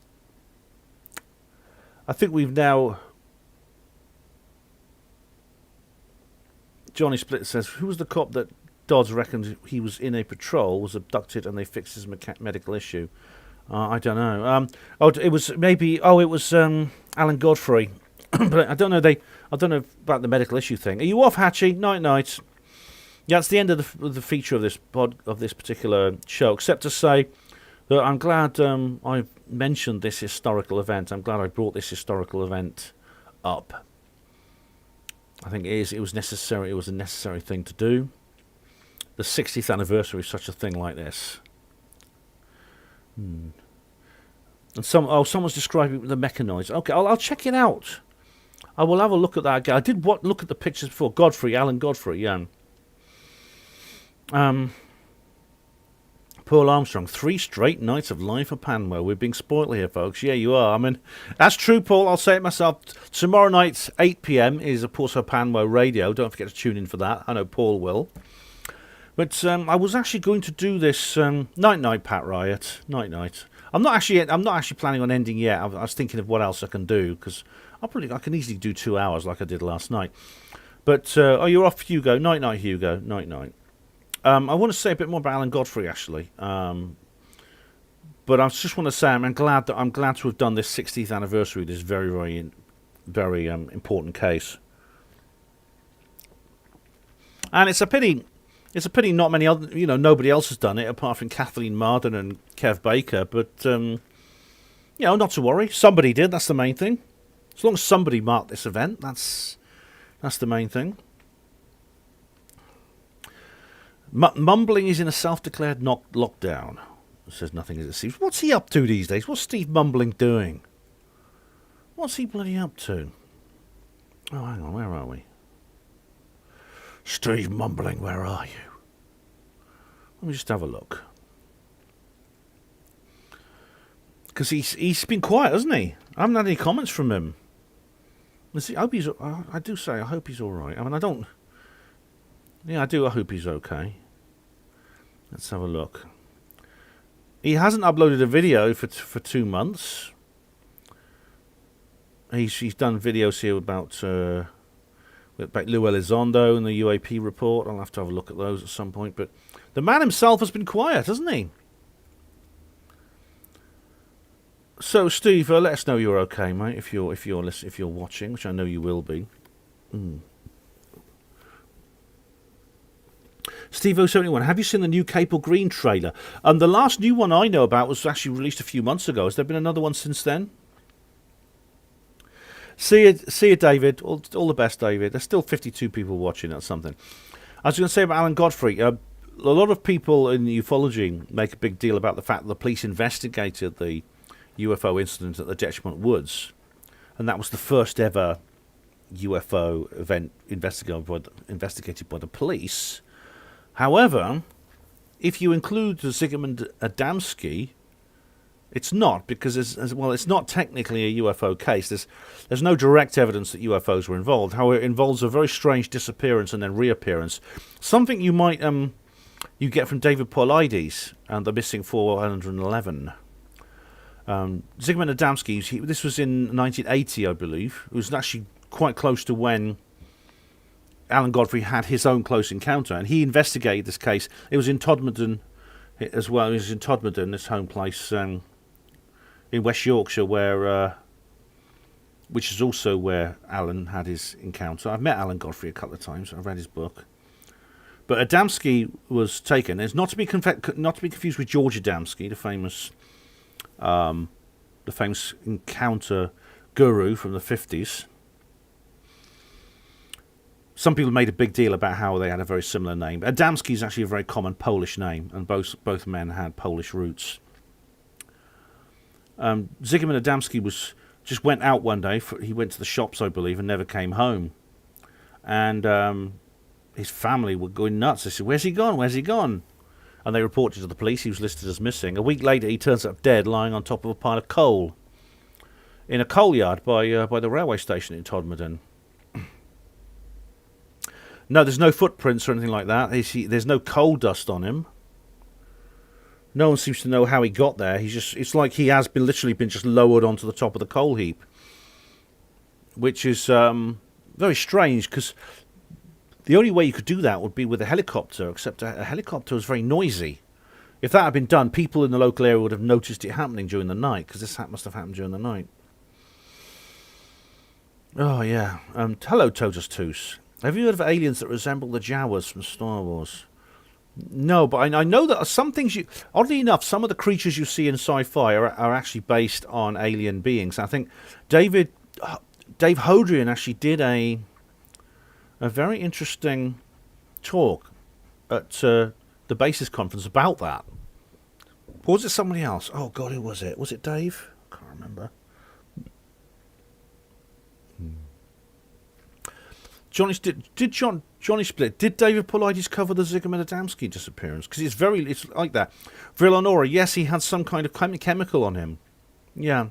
I think we've now... Johnny Split says, who was the cop that Dodds reckons he was in a patrol, was abducted, and they fixed his medical issue? I don't know. It was Alan Godfrey. But I don't know. I don't know about the medical issue thing. Are you off, Hatchie? Night. Yeah, it's the end of the feature of this particular show. Except to say that I'm glad I've mentioned this historical event. I'm glad I brought this historical event up. I think it was necessary. It was a necessary thing to do. The 60th anniversary of such a thing like this. And someone's describing the mechanoids. Okay, I'll check it out. I will have a look at that again. I did look at the pictures before. Alan Godfrey, yeah. Paul Armstrong, 3 straight nights of live for Panmo. We're being spoiled here, folks. Yeah, you are. I mean, that's true, Paul. I'll say it myself. Tomorrow night, 8 p.m. is, of course, Panmo Radio. Don't forget to tune in for that. I know Paul will. But I was actually going to do this night, Pat Riot. Night. I'm not actually planning on ending yet. I was thinking of what else I can do, because I can easily do 2 hours like I did last night. But you're off, Hugo. Night, Hugo. Night. I want to say a bit more about Alan Godfrey actually. But I just want to say I'm glad to have done this 60th anniversary of this very, very, very important case. And it's a pity. It's a pity not many other, nobody else has done it apart from Kathleen Marden and Kev Baker. But, not to worry. Somebody did. That's the main thing. As long as somebody marked this event, that's the main thing. Mumbling is in a self-declared lockdown. Says nothing as it seems. What's he up to these days? What's Steve Mumbling doing? What's he bloody up to? Oh, hang on. Where are we? Steve Mumbling, where are you? Let me just have a look. Because he's been quiet, hasn't he? I haven't had any comments from him. I hope he's all right. I mean, I don't... Yeah, I do. I hope he's okay. Let's have a look. He hasn't uploaded a video for 2 months. He's done videos here about... About Lou Elizondo and the UAP report. I'll have to have a look at those at some point. But the man himself has been quiet, hasn't he? So, Steve, let us know you're okay, mate. If you're watching, which I know you will be. Steve071, have you seen the new Capel Green trailer? The last new one I know about was actually released a few months ago. Has there been another one since then? See you, David. All the best, David. There's still 52 people watching or something. I was going to say about Alan Godfrey. A lot of people in ufology make a big deal about the fact that the police investigated the UFO incident at the Dutchman Woods, and that was the first ever UFO event investigated by the police. However, if you include the Zygmunt Adamski, it's not, because it's not technically a UFO case. There's no direct evidence that UFOs were involved. However, it involves a very strange disappearance and then reappearance. Something you might you get from David Paulides and the missing 411. Zygmunt Adamski, this was in 1980, I believe. It was actually quite close to when Alan Godfrey had his own close encounter, and he investigated this case. It was in Todmorden as well. It was in Todmorden, this home place in West Yorkshire, which is also where Alan had his encounter. I've met Alan Godfrey a couple of times. I've read his book. But Adamski was taken. It's not to be confused with George Adamski, the famous encounter guru from the 50s. Some people made a big deal about how they had a very similar name. Adamski is actually a very common Polish name, and both men had Polish roots. Zygmunt Adamski just went out one day. He went to the shops, I believe, and never came home. And his family were going nuts. They said, "Where's he gone? Where's he gone?" And they reported to the police. He was listed as missing. A week later, he turns up dead, lying on top of a pile of coal in a coal yard by the railway station in Todmorden. No, there's no footprints or anything like that. There's no coal dust on him. No one seems to know how he got there. It's like he has literally been just lowered onto the top of the coal heap, which is very strange, because the only way you could do that would be with a helicopter, except a helicopter is very noisy. If that had been done, people in the local area would have noticed it happening during the night, because this must have happened during the night. Oh, yeah. Hello, Totus Toos. Have you heard of aliens that resemble the Jawas from Star Wars? No, but I know that some things oddly enough, some of the creatures you see in sci-fi are actually based on alien beings. I think Dave Hodrian actually did a very interesting talk at the Basis Conference about that. Or was it somebody else? Oh, God, who was it? Was it Dave? I can't remember. Johnny Split, did David Paulides cover the Zygmunt Adamski disappearance? Because it's like that. Villanora, yes, he had some kind of chemical on him. Yeah.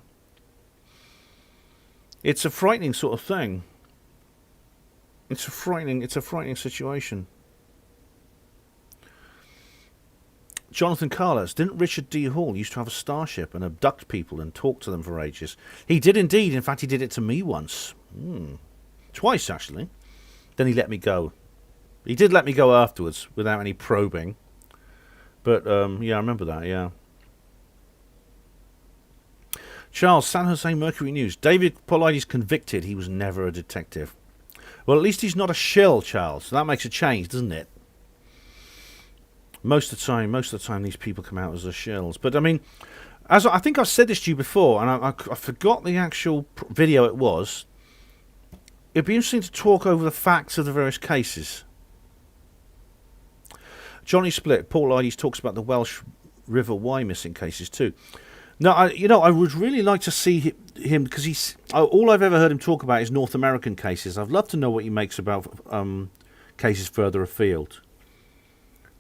It's a frightening sort of thing. It's a frightening situation. Jonathan Carlos, didn't Richard D. Hall used to have a starship and abduct people and talk to them for ages? He did indeed. In fact, he did it to me once. Twice, actually. Then he let me go. He did let me go afterwards without any probing. But, yeah, I remember that, yeah. Charles, San Jose Mercury News. David Paulides convicted. He was never a detective. Well, at least he's not a shill, Charles. So that makes a change, doesn't it? Most of the time, these people come out as the shills. But, I mean, as I think I've said this to you before, and I forgot the actual video it was. It'd be interesting to talk over the facts of the various cases. Johnny Split, Paulides talks about the Welsh River Wye missing cases too. Now, I would really like to see him, because all I've ever heard him talk about is North American cases. I'd love to know what he makes about cases further afield,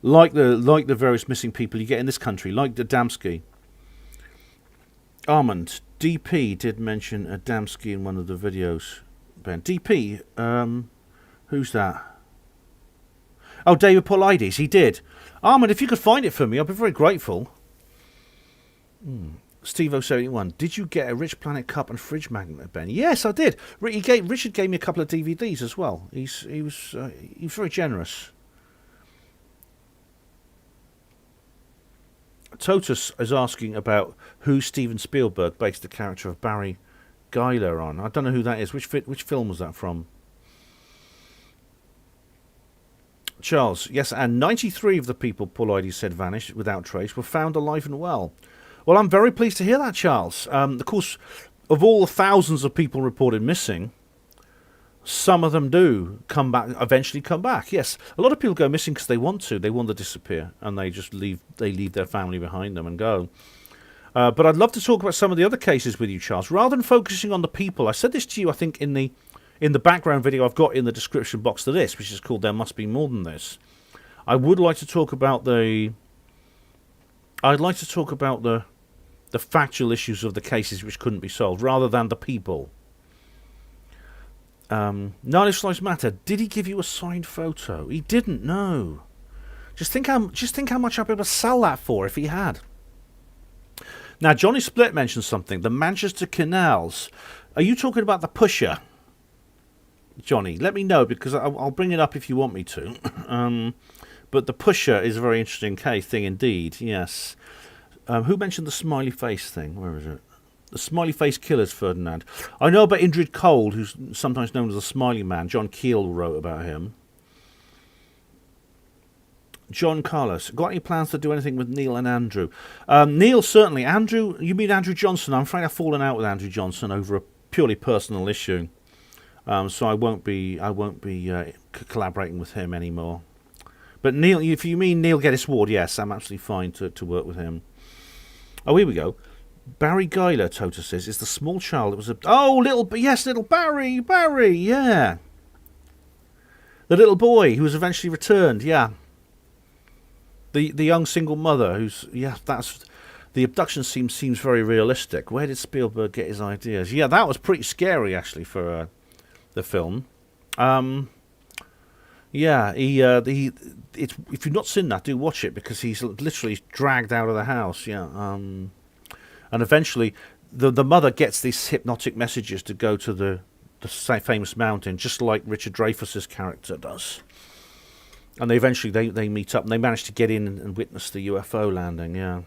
like the various missing people you get in this country, like Adamski. Armand DP did mention Adamski in one of the videos. Ben DP, who's that? Oh, David Paulides, he did. Armand, if you could find it for me, I'd be very grateful. Steve071, did you get a Rich Planet cup and fridge magnet, Ben? Yes, I did. Richard gave me a couple of DVDs as well. He was very generous. Totus is asking about who Steven Spielberg based the character of Barry Geiler on. I don't know who that is. Which film was that from? Charles, yes, and 93 of the people Paul ID said vanished without trace were found alive and well. Well, I'm very pleased to hear that, Charles. Of course, of all the thousands of people reported missing, some of them do eventually come back. Yes, a lot of people go missing because they want to disappear, and they just leave their family behind them and go. But I'd love to talk about some of the other cases with you, Charles, rather than focusing on the people. I said this to you, I think, in the background video I've got in the description box to this, which is called There Must Be More Than This. I would like to talk about the factual issues of the cases which couldn't be solved, rather than the people. Nine Slice Matter, did he give you a signed photo? He didn't, no. Just think how much I'd be able to sell that for if he had. Now, Johnny Split mentioned something. The Manchester canals. Are you talking about the pusher? Johnny, let me know, because I'll bring it up if you want me to. But the pusher is a very interesting thing indeed, yes. Who mentioned the smiley face thing? Where is it? The smiley face killers, Ferdinand. I know about Indrid Cold, who's sometimes known as the Smiley Man. John Keel wrote about him. John Carlos, got any plans to do anything with Neil and Andrew? Neil, certainly. Andrew, you mean Andrew Johnson? I'm afraid I've fallen out with Andrew Johnson over a purely personal issue. So I won't be collaborating with him anymore. But Neil, if you mean Neil Geddes Ward, yes, I'm absolutely fine to work with him. Oh, here we go. Barry Geiler, Tota says, is the small child that was little Barry, yeah. The little boy who was eventually returned, yeah. The young single mother who's, yeah, that's... The abduction seems very realistic. Where did Spielberg get his ideas? Yeah, that was pretty scary, actually, for the film. Yeah, if you've not seen that, do watch it, because he's literally dragged out of the house, yeah. And eventually, the mother gets these hypnotic messages to go to the famous mountain, just like Richard Dreyfuss's character does. And they eventually they meet up, and they manage to get in and witness the UFO landing, yeah.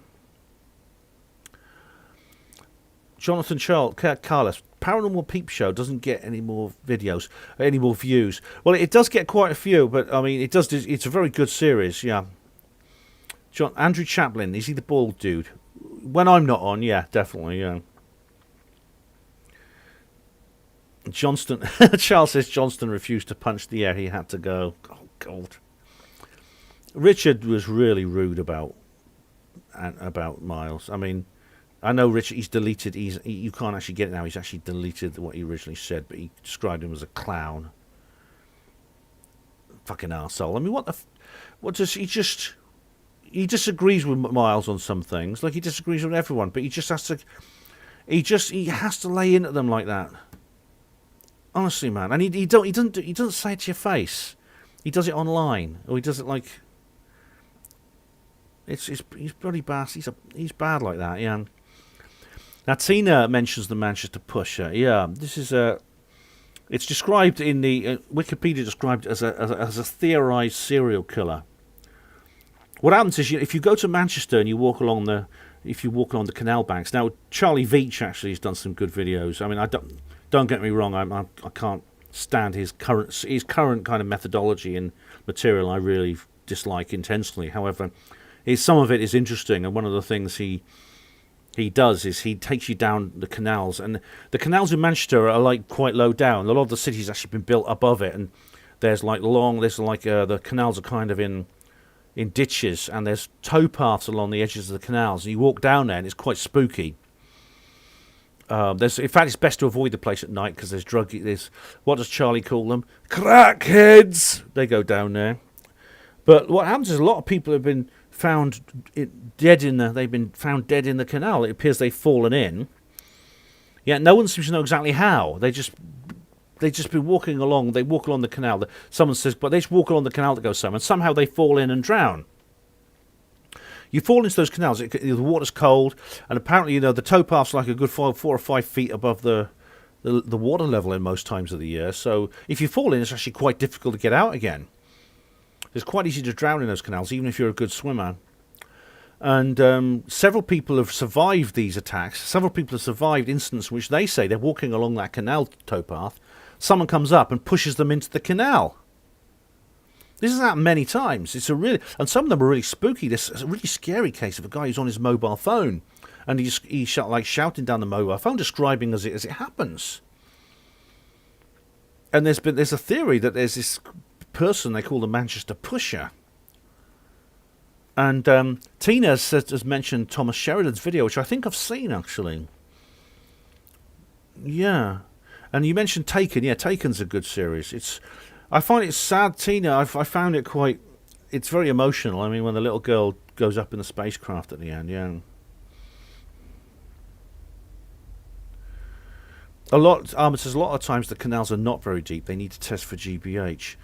Jonathan Carlos, Paranormal Peep Show doesn't get any more videos, any more views. Well, it does get quite a few, but I mean, it's a very good series, yeah. Andrew Chaplin, is he the bald dude? When I'm not on, yeah, definitely, yeah. Johnston, Charles says Johnston refused to punch the air, he had to go. Oh, God. Richard was really rude about Miles. I mean, I know Richard, he's deleted, you can't actually get it now, he's actually deleted what he originally said, but he described him as a clown. Fucking arsehole. I mean, what does he just... He disagrees with Miles on some things, like he disagrees with everyone, but he has to lay into them like that. Honestly, man, and he doesn't say it to your face. He does it online, or he does it like he's bloody bastard. He's bad like that, yeah. Now Tina mentions the Manchester pusher. Yeah, this is it's described in the Wikipedia described as a theorized serial killer. What happens is, if you go to Manchester and you walk along the canal banks. Now, Charlie Veach actually has done some good videos. I mean, don't get me wrong. I can't stand his current kind of methodology and material. I really dislike intensely. However, some of it is interesting, and one of the things he does is he takes you down the canals, and the canals in Manchester are like quite low down. A lot of the city's actually been built above it, and the canals are kind of in ditches, and there's towpaths along the edges of the canals, and you walk down there and it's quite spooky. In fact, it's best to avoid the place at night, because there's what does Charlie call them? Crackheads! They go down there. But what happens is a lot of people have been found dead in the canal. It appears they've fallen in. Yeah, no one seems to know exactly how. They just been walking along. They walk along the canal. Someone says, but they just walk along the canal to go somewhere, and somehow they fall in and drown. You fall into those canals, the water's cold, and apparently, the towpath's like a good 4 or 5 feet above the water level in most times of the year. So if you fall in, it's actually quite difficult to get out again. It's quite easy to drown in those canals, even if you're a good swimmer. And several people have survived these attacks. Several people have survived incidents in which they say they're walking along that canal towpath. Someone comes up and pushes them into the canal. This has happened many times. And some of them are really spooky. There's a really scary case of a guy who's on his mobile phone, and he's shouting down the mobile phone, describing as it happens. And there's a theory that there's this person they call the Manchester Pusher. And Tina has mentioned Thomas Sheridan's video, which I think I've seen, actually. Yeah. And you mentioned Taken. Yeah, Taken's a good series. I find it sad, Tina. I found it quite... It's very emotional. I mean, when the little girl goes up in the spacecraft at the end, yeah. It says a lot of times the canals are not very deep. They need to test for GBH.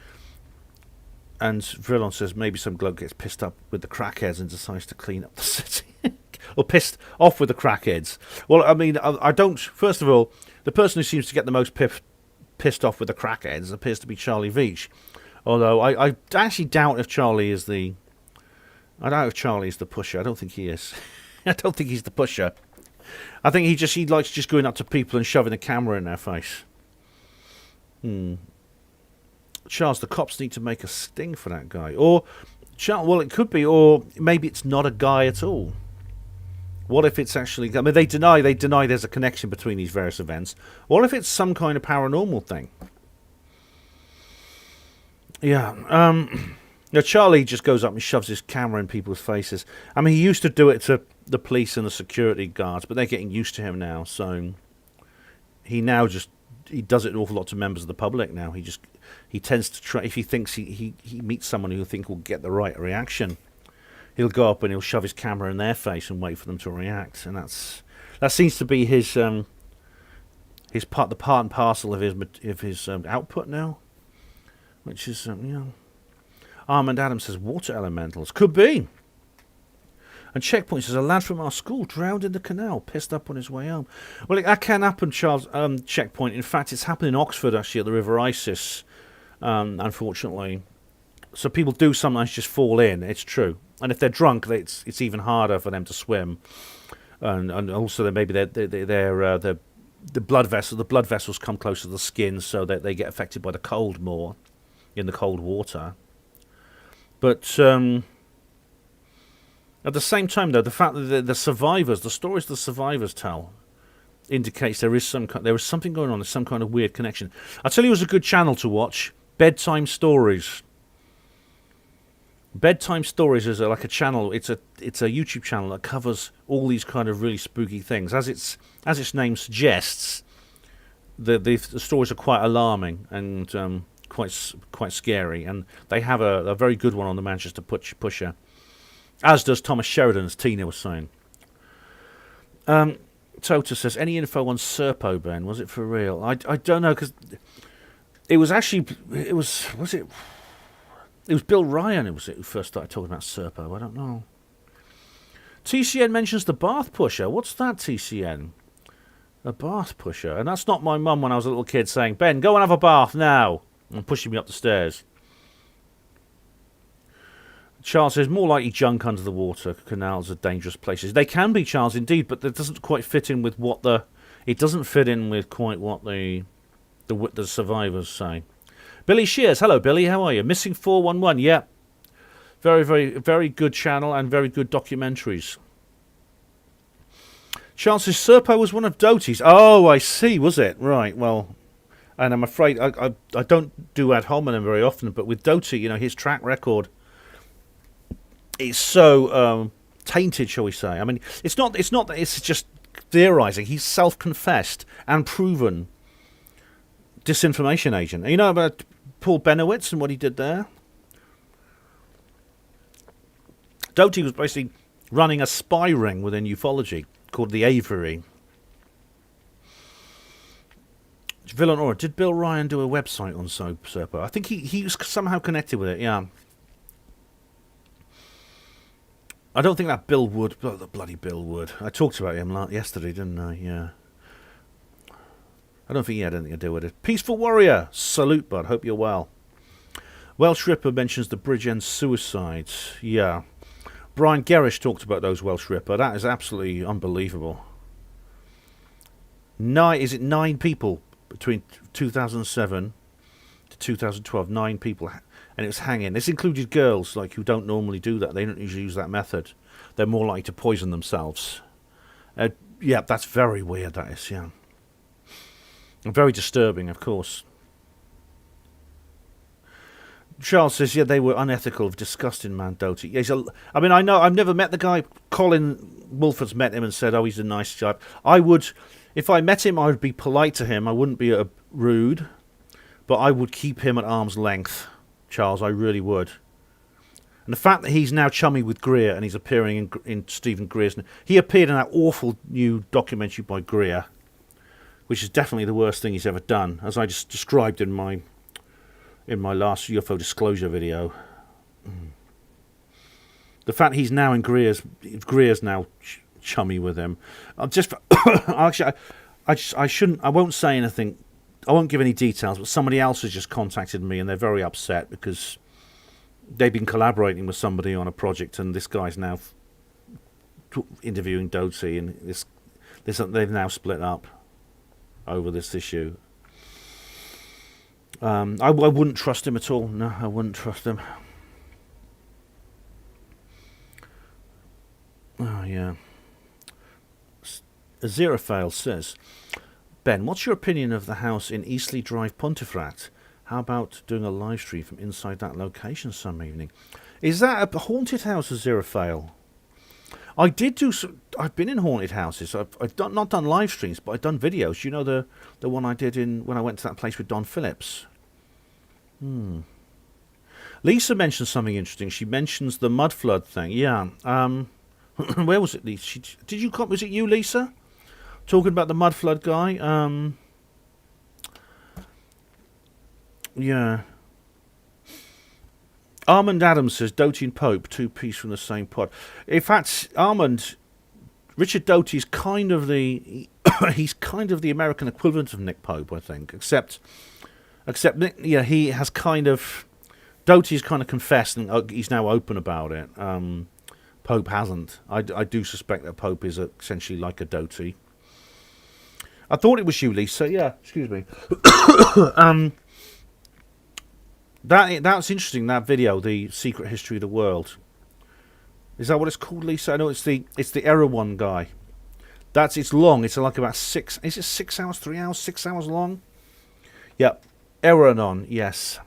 And Vrillon says maybe some bloke gets pissed up with the crackheads and decides to clean up the city. Or pissed off with the crackheads. Well, I mean, I don't... First of all, the person who seems to get the most pissed off with the crackheads appears to be Charlie Veitch. Although I actually doubt if Charlie is the... I doubt if Charlie is the pusher. I don't think he is. I don't think he's the pusher. I think he likes just going up to people and shoving a camera in their face. Charles, the cops need to make a sting for that guy. Or, well, it could be, or maybe it's not a guy at all. What if it's actually... I mean, they deny there's a connection between these various events. What if it's some kind of paranormal thing? Yeah. Charlie just goes up and shoves his camera in people's faces. I mean, he used to do it to the police and the security guards, but they're getting used to him now. So he does it an awful lot to members of the public now. He tends to try, if he thinks he meets someone who he think will get the right reaction, he'll go up and he'll shove his camera in their face and wait for them to react. And that seems to be the part and parcel of his output now, which is Armand Adams says water elementals could be. And Checkpoint says a lad from our school drowned in the canal, pissed up on his way home. Well, that can happen, Charles. Checkpoint. In fact, it's happened in Oxford actually at the River Isis. Unfortunately, so people do sometimes just fall in. It's true, and if they're drunk, it's even harder for them to swim. And also, maybe the blood vessels come closer to the skin, so that they get affected by the cold more in the cold water. But at the same time, though, the fact that the stories the survivors tell, indicates there is something going on. There's some kind of weird connection. I tell you, it was a good channel to watch. Bedtime Stories. Bedtime Stories is like a channel. It's a YouTube channel that covers all these kind of really spooky things. As its name suggests, the stories are quite alarming and quite scary. And they have a very good one on the Manchester Pusher, as does Thomas Sheridan, as Tina was saying. Tota says, any info on Serpo, Ben? Was it for real? I don't know, because it was Bill Ryan who first started talking about Serpo. I don't know. TCN mentions the bath pusher. What's that, TCN? A bath pusher? And that's not my mum when I was a little kid saying, Ben, go and have a bath now, and pushing me up the stairs. Charles says, more likely junk under the water. Canals are dangerous places. They can be, Charles, indeed, but that doesn't quite fit in with what the survivors say. Billy Shears, hello, Billy, how are you? Missing 411, yeah. Very, very, very good channel and very good documentaries. Charles says, Serpo was one of Doty's. Oh, I see, was it? Right, well, and I'm afraid I don't do ad hominem very often, but with Doty, his track record is so tainted, shall we say. I mean, it's not that it's just theorizing. He's self-confessed and proven disinformation agent. You know about Paul Benowitz and what he did there? Doty was basically running a spy ring within ufology called the Aviary. Villanora, did Bill Ryan do a website on Serpo? I think he was somehow connected with it, yeah. I don't think that Bill Wood, oh, the bloody Bill Wood. I talked about him yesterday, didn't I? Yeah. I don't think he had anything to do with it. Peaceful Warrior, salute, bud. Hope you're well. Welsh Ripper mentions the Bridge End suicides. Yeah. Brian Gerrish talked about those Welsh Ripper. That is absolutely unbelievable. Is it 9 people between 2007 to 2012? 9 people, and it was hanging. This included girls, like, who don't normally do that. They don't usually use that method. They're more likely to poison themselves. Yeah, that's very weird, that is, yeah. And very disturbing, of course. Charles says, yeah, they were unethical, disgusting man, Doty. I mean, I know, I've never met the guy. Colin Wolford's met him and said, oh, he's a nice guy. I would, if I met him, I would be polite to him. I wouldn't be rude, but I would keep him at arm's length, Charles. I really would. And the fact that he's now chummy with Greer and he's appearing in Stephen Greer's... He appeared in that awful new documentary by Greer, which is definitely the worst thing he's ever done, as I just described in my last UFO disclosure video. The fact he's now in Greer's now chummy with him. I won't say anything. I won't give any details, but somebody else has just contacted me and they're very upset because they've been collaborating with somebody on a project and this guy's now interviewing Doty and they've now split up over this issue. I wouldn't trust him at all. No, I wouldn't trust him. Oh, yeah. Aziraphale says, Ben, what's your opinion of the house in Eastleigh Drive, Pontefract? How about doing a live stream from inside that location some evening? Is that a haunted house, Aziraphale? I did do some... I've been in haunted houses. I've not done live streams, but I've done videos. You know the one I did when I went to that place with Don Phillips? Lisa mentions something interesting. She mentions the mud flood thing. Yeah. Where was it, Lisa? Was it you, Lisa? Talking about the mud flood guy? Yeah. Armand Adams says, Doty and Pope, 2-piece from the same pod. In fact, Richard Doty's kind of he's kind of the American equivalent of Nick Pope, I think. Except Nick, yeah, he has kind of... Doty's kind of confessed and he's now open about it. Pope hasn't. I do suspect that Pope is essentially like a Doty. I thought it was you, Lisa. Yeah, excuse me. That's interesting, that video, The Secret History of the World. Is that what it's called, Lisa? I know it's the Erewhon guy. It's long. It's like about 6... Is it 6 hours, 3 hours, 6 hours long? Yep. Erewhon, yes.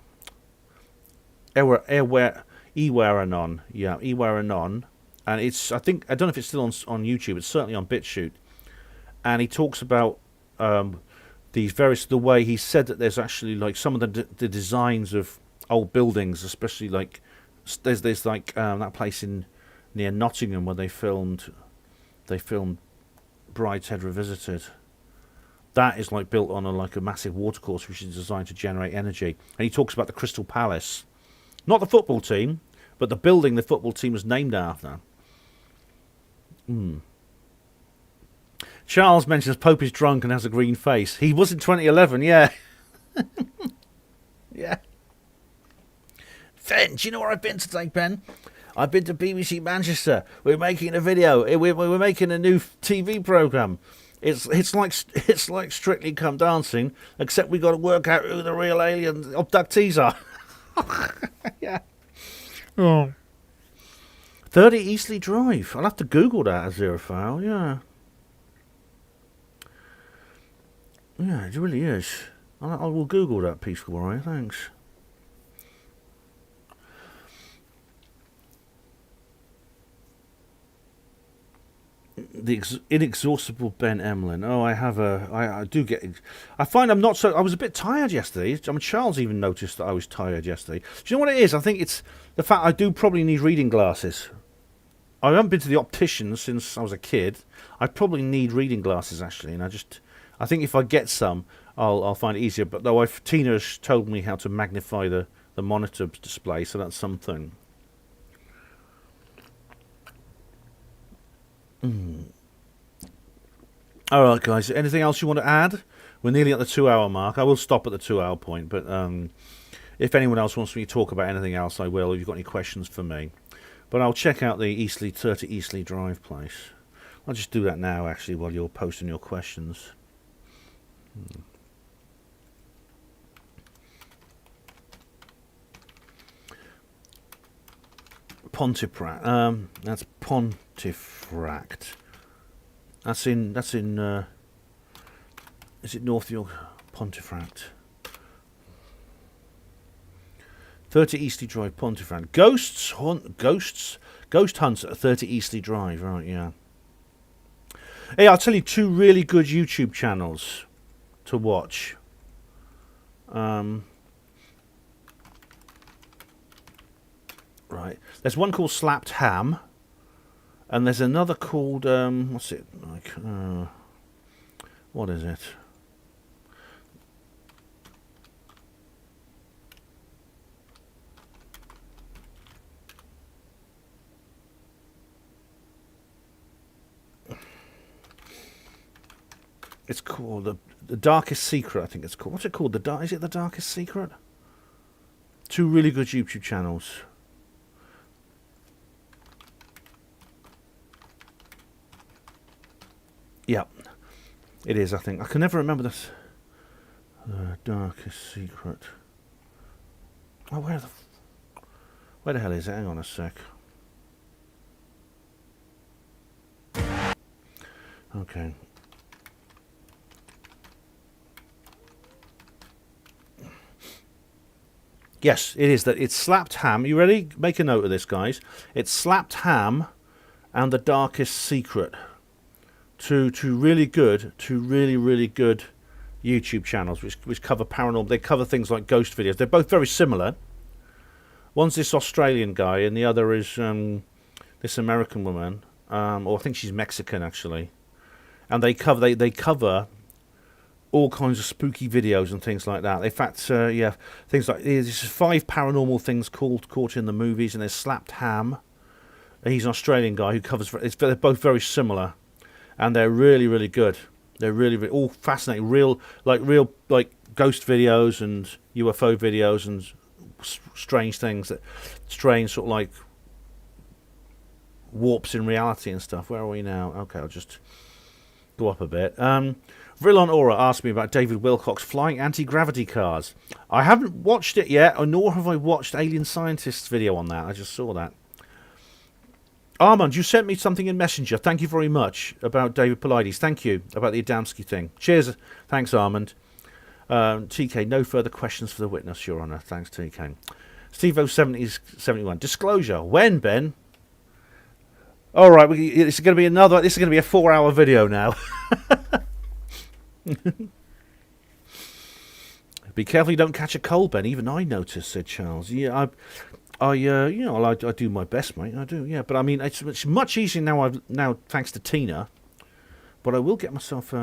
Ewarenon. Yeah, Ewarenon. And it's, I don't know if it's still on YouTube. It's certainly on BitChute. And he talks about the way he said that there's actually like some of the designs of old buildings, especially like there's like that place near Nottingham where they filmed Brideshead Revisited. That is like built on a massive watercourse which is designed to generate energy. And he talks about the Crystal Palace, not the football team, but the building the football team was named after. Charles mentions Pope is drunk and has a green face. He was in 2011, yeah. Yeah. Ben, do you know where I've been today, Ben? I've been to BBC Manchester. We're making a video. We're making a new TV programme. It's like Strictly Come Dancing, except we got to work out who the real alien abductees are. Yeah. Oh. 30 Eastleigh Drive. I'll have to Google that, Aziraphale. Yeah. Yeah, it really is. I will Google that, Peaceful Warrior. Thanks. The inexhaustible Ben Emlyn. Oh, I do get... I find I'm not so... I was a bit tired yesterday. I mean, Charles even noticed that I was tired yesterday. Do you know what it is? I think it's the fact I do probably need reading glasses. I haven't been to the optician since I was a kid. I probably need reading glasses, actually. And I think if I get some, I'll find it easier. But though Tina's told me how to magnify the monitor display, so that's something. All right, guys. Anything else you want to add? We're nearly at the 2-hour mark. I will stop at the 2-hour point, but if anyone else wants me to talk about anything else, I will. If you've got any questions for me, but I'll check out the 30 Eastleigh Drive place. I'll just do that now, actually, while you're posting your questions. Pontefract. That's Pontefract. That's in. Is it North York? Pontefract. 30 Eastleigh Drive, Pontefract. Ghost hunts at 30 Eastleigh Drive. Right, yeah. Hey, I'll tell you 2 really good YouTube channels to watch. Right. There's one called Slapped Ham, and there's another called what's it like? What is it? It's called the Darkest Secret. I think it's called. What's it called? Is it the Darkest Secret? 2 really good YouTube channels. Yeah, it is. I think I can never remember this. The Darkest Secret. Oh, where the hell is it? Hang on a sec. Okay. Yes, it is that. It's Slapped Ham. You ready? Make a note of this, guys. It's Slapped Ham and the Darkest Secret. Two really good YouTube channels which cover paranormal. They cover things like ghost videos. They're both very similar. One's this Australian guy, and the other is this American woman, or I think she's Mexican actually. And they cover all kinds of spooky videos and things like that. In fact, things like there's 5 paranormal things caught in the movies, and there's Slapped Ham. He's an Australian guy who covers. They're both very similar, and they're really good. They're really all fascinating, real ghost videos and UFO videos and strange things strange sort of like warps in reality and stuff. Where are we now? Okay, I'll just go up a bit. Vrillon Aura asked me about David Wilcock's flying anti-gravity cars. I haven't watched it yet, nor have I watched Alien Scientist's video on that. I just saw that. Armand, you sent me something in Messenger. Thank you very much about David Paulides. Thank you about the Adamski thing. Cheers. Thanks, Armand. TK, no further questions for the witness, Your Honour. Thanks, TK. Steve-O-71. Disclosure. When, Ben? All right, this is going to be a 4-hour video now. Be careful you don't catch a cold, Ben. Even I noticed, said Charles. Yeah, I do my best, mate. I do, yeah. But I mean, it's much easier now thanks to Tina. But I will get myself.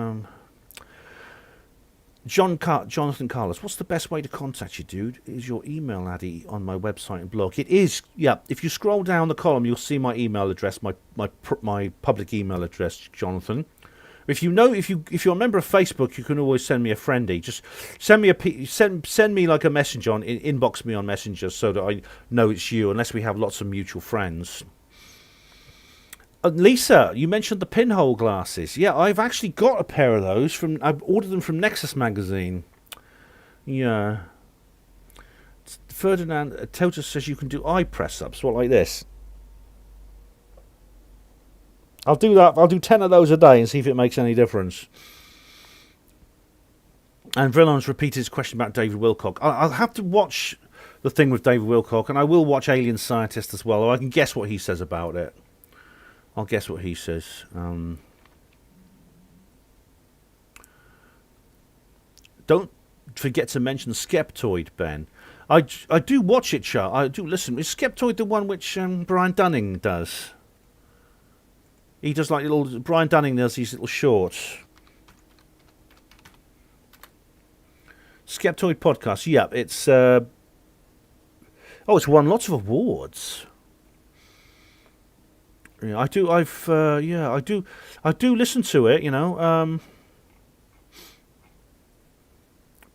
Jonathan Carlos, what's the best way to contact you, dude? Is your email addy on my website and blog? It is, yeah. If you scroll down the column, you'll see my email address, my public email address, Jonathan. If you're a member of Facebook, you can always send me a friendly. Just send me like a message inbox me on Messenger so that I know it's you, unless we have lots of mutual friends. Lisa, you mentioned the pinhole glasses. Yeah, I've actually got a pair of those. I've ordered them from Nexus magazine. Yeah. Ferdinand Totus says you can do eye press ups. What, like this? I'll do that. I'll do 10 of those a day and see if it makes any difference. And Vrillon's repeated his question about David Wilcock. I'll have to watch the thing with David Wilcock, and I will watch Alien Scientist as well, or I can guess what he says about it. I'll guess what he says. Don't forget to mention Skeptoid, Ben. I do watch it, Char. I do listen. Is Skeptoid the one which Brian Dunning does? He does like Brian Dunning does these little shorts. Skeptoid podcast. Yeah, it's it's won lots of awards. Yeah, I do. I do listen to it. You know.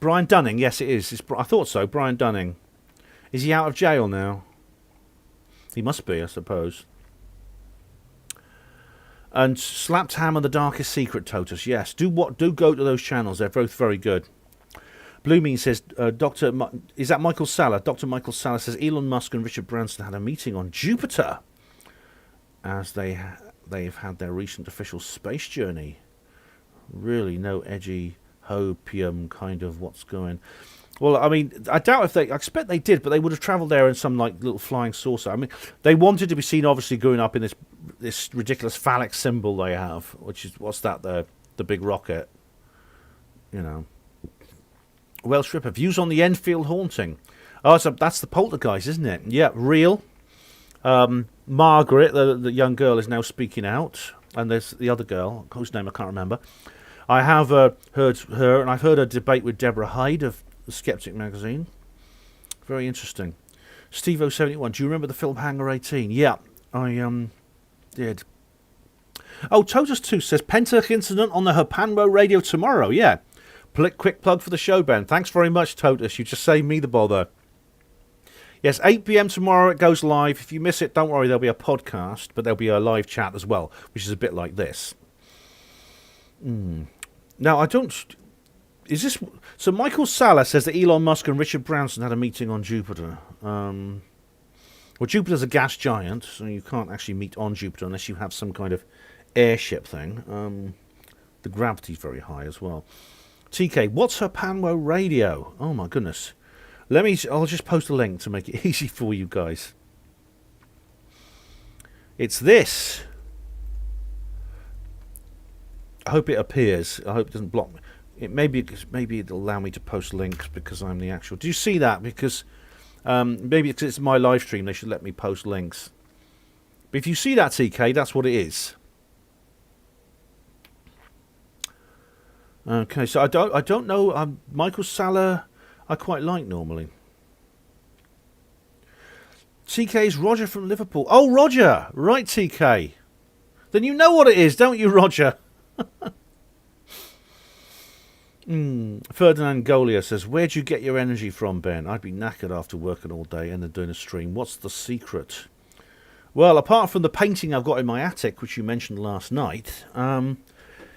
Brian Dunning. Yes, it is. I thought so. Brian Dunning. Is he out of jail now? He must be, I suppose. And Slapped Ham and the Darkest Secret, Totus. Yes, do go to those channels. They're both very good. Blue Mean says, is that Michael Salla? Dr. Michael Salla says Elon Musk and Richard Branson had a meeting on Jupiter as they've had their recent official space journey. Really no edgy hopium kind of what's going. Well, I mean, I doubt I expect they did, but they would have travelled there in some like little flying saucer. I mean, they wanted to be seen obviously going up in this ridiculous phallic symbol they have, which is, what's that, the big rocket, you know. Welsh Ripper, views on the Enfield haunting. Oh, that's the poltergeist, isn't it? Yeah, real. Margaret, the young girl, is now speaking out, and there's the other girl, whose name I can't remember. I have heard her, and I've heard a debate with Deborah Hyde of the Skeptic magazine. Very interesting. Steve071, do you remember the film Hangar 18? Yeah, I did. Oh, Totus2 says Pentarch incident on the Herpanmo radio tomorrow. Yeah. Quick plug for the show, Ben. Thanks very much, Totus. You just saved me the bother. Yes, 8 p.m. tomorrow it goes live. If you miss it, don't worry, there'll be a podcast, but there'll be a live chat as well, which is a bit like this. Now, I don't... Is this... So Michael Salla says that Elon Musk and Richard Branson had a meeting on Jupiter. Well, Jupiter's a gas giant, so you can't actually meet on Jupiter unless you have some kind of airship thing. The gravity's very high as well. TK, what's Herpanmo radio? Oh my goodness. I'll just post a link to make it easy for you guys. It's this. I hope it appears. I hope it doesn't block me. Maybe it'll allow me to post links because I'm the actual. Do you see that? Because maybe because it's my live stream, they should let me post links. But if you see that, TK, that's what it is. Okay, so I don't know. Michael Salla, I quite like normally. TK's Roger from Liverpool. Oh, Roger, right, TK. Then you know what it is, don't you, Roger? Ferdinand Golia says, where'd you get your energy from, Ben? I'd be knackered after working all day and then doing a stream. What's the secret? Well, apart from the painting I've got in my attic, which you mentioned last night,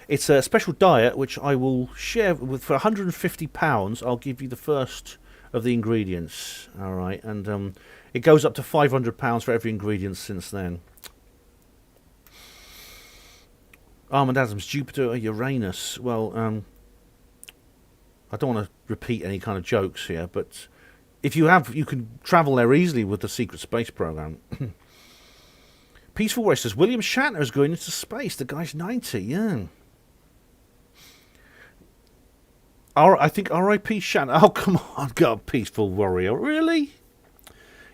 it's a special diet which I will share with for £150. I'll give you the first of the ingredients, all right, and it goes up to £500 for every ingredient since then. Armand Adams, Jupiter or Uranus? Well, I don't want to repeat any kind of jokes here, but if you can travel there easily with the secret space program. Peaceful Warrior says William Shatner is going into space. The guy's 90. Yeah. I think R.I.P. Shatner. Oh, come on, God, Peaceful Warrior. Really?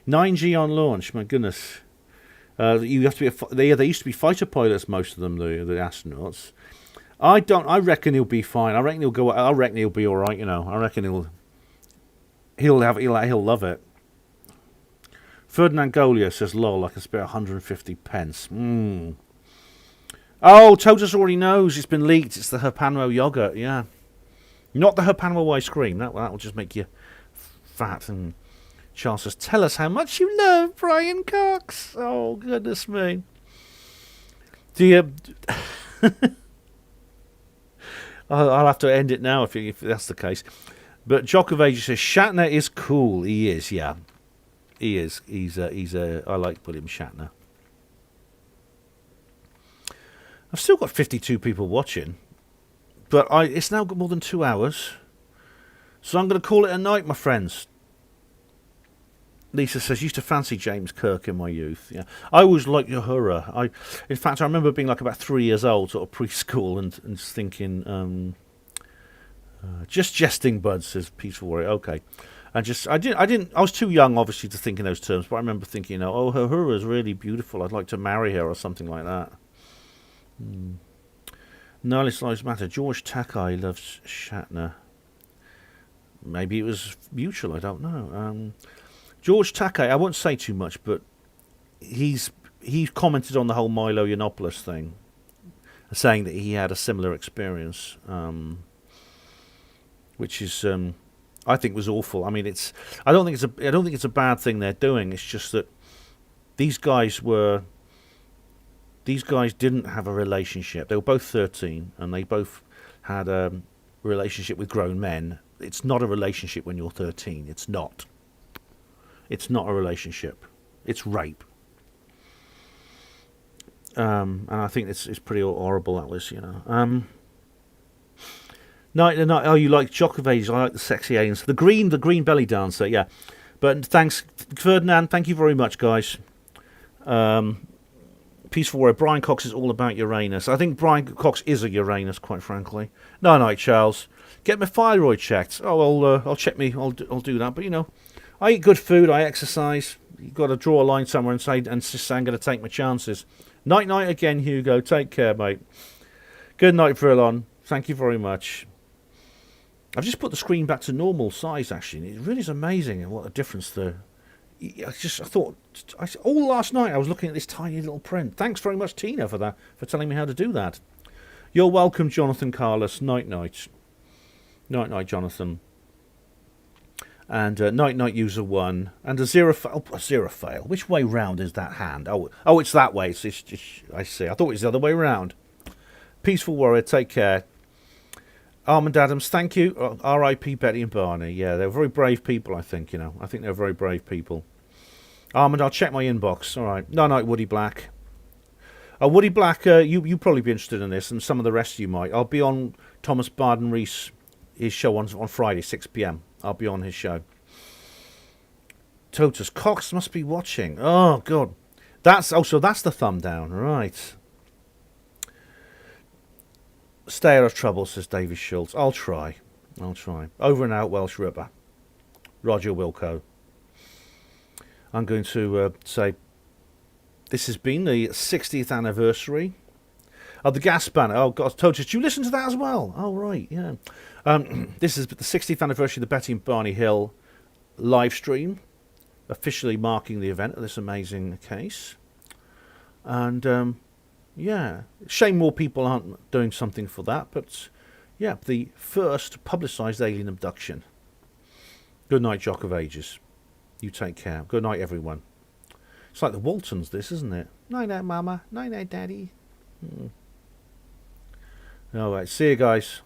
9G on launch. My goodness. You have to be. They used to be fighter pilots. Most of them, the astronauts. I reckon he'll be fine. I reckon he'll go. I reckon he'll be all right. You know. I reckon he'll love it. Ferdinand Golia says, "Lol, I can spare 150 pence." Oh, Totus already knows. It's been leaked. It's the Herpanmo yogurt. Yeah. Not the Herpanmo ice cream. That will just make you fat. And Charles says, tell us how much you love Brian Cox. Oh, goodness me. Do you... I'll have to end it now if that's the case. But Jock of Ages says, Shatner is cool. He is, yeah. He is. I like William Shatner. I've still got 52 people watching. But it's now got more than 2 hours. So I'm going to call it a night, my friends. Lisa says, used to fancy James Kirk in my youth. Yeah, I always liked Uhura. In fact, I remember being like about 3 years old, sort of preschool, and just thinking, just jesting, bud, says Peaceful Warrior. Okay. I was too young, obviously, to think in those terms, but I remember thinking, oh, Uhura is really beautiful. I'd like to marry her or something like that. Nihilist Lives Matter. George Takei loves Shatner. Maybe it was mutual, I don't know. George Takei, I won't say too much, but he's he commented on the whole Milo Yiannopoulos thing, saying that he had a similar experience, which is I think was awful. I mean, I don't think it's a bad thing they're doing. It's just that these guys didn't have a relationship. They were both 13, and they both had a relationship with grown men. It's not a relationship when you're 13. It's not. It's not a relationship. It's rape. And I think it's pretty horrible, that was, you know. Oh, you like Djokovic? I like the sexy aliens. The green belly dancer, yeah. But thanks, Ferdinand. Thank you very much, guys. Peaceful Warrior. Brian Cox is all about Uranus. I think Brian Cox is a Uranus, quite frankly. No, Charles. Get my thyroid checked. Oh, I'll check me. I'll do that. But you know, I eat good food. I exercise. You've got to draw a line somewhere and just say I'm going to take my chances. Night again, Hugo. Take care, mate. Good night, Vrillon. Thank you very much. I've just put the screen back to normal size, actually. It really is amazing what a difference there. All last night I was looking at this tiny little print. Thanks very much, Tina, for that, for telling me how to do that. You're welcome, Jonathan Carlos. Night. Night, Jonathan. And night user 1 and a zero fail. Which way round is that hand? Oh, it's that way. I see. I thought it was the other way round. Peaceful Warrior, take care. Armand Adams, thank you. R.I.P. Betty and Barney. Yeah, they're very brave people, I think, you know. I think they're very brave people. Armand, I'll check my inbox. All right. Night, Woody Black. Woody Black, you probably be interested in this, and some of the rest of you might. I'll be on Thomas Barden-Rees, his show on Friday, 6 p.m. I'll be on his show. Totus, Cox must be watching. Oh, God. So that's the thumb down. Right. Stay out of trouble, says David Schultz. I'll try. Over and out, Welsh Ripper. Roger Wilco. I'm going to say this has been the 60th anniversary of the gas banner. Oh, God, Totus, you listen to that as well? Oh, right, yeah. This is the 60th anniversary of the Betty and Barney Hill live stream, officially marking the event of this amazing case. And yeah, shame more people aren't doing something for that, but yeah, the first publicised alien abduction. Good night, Jock of Ages. You take care. Good night, everyone. It's like the Waltons, this, isn't it? Night, Mama. Night, Daddy. All right, see you guys.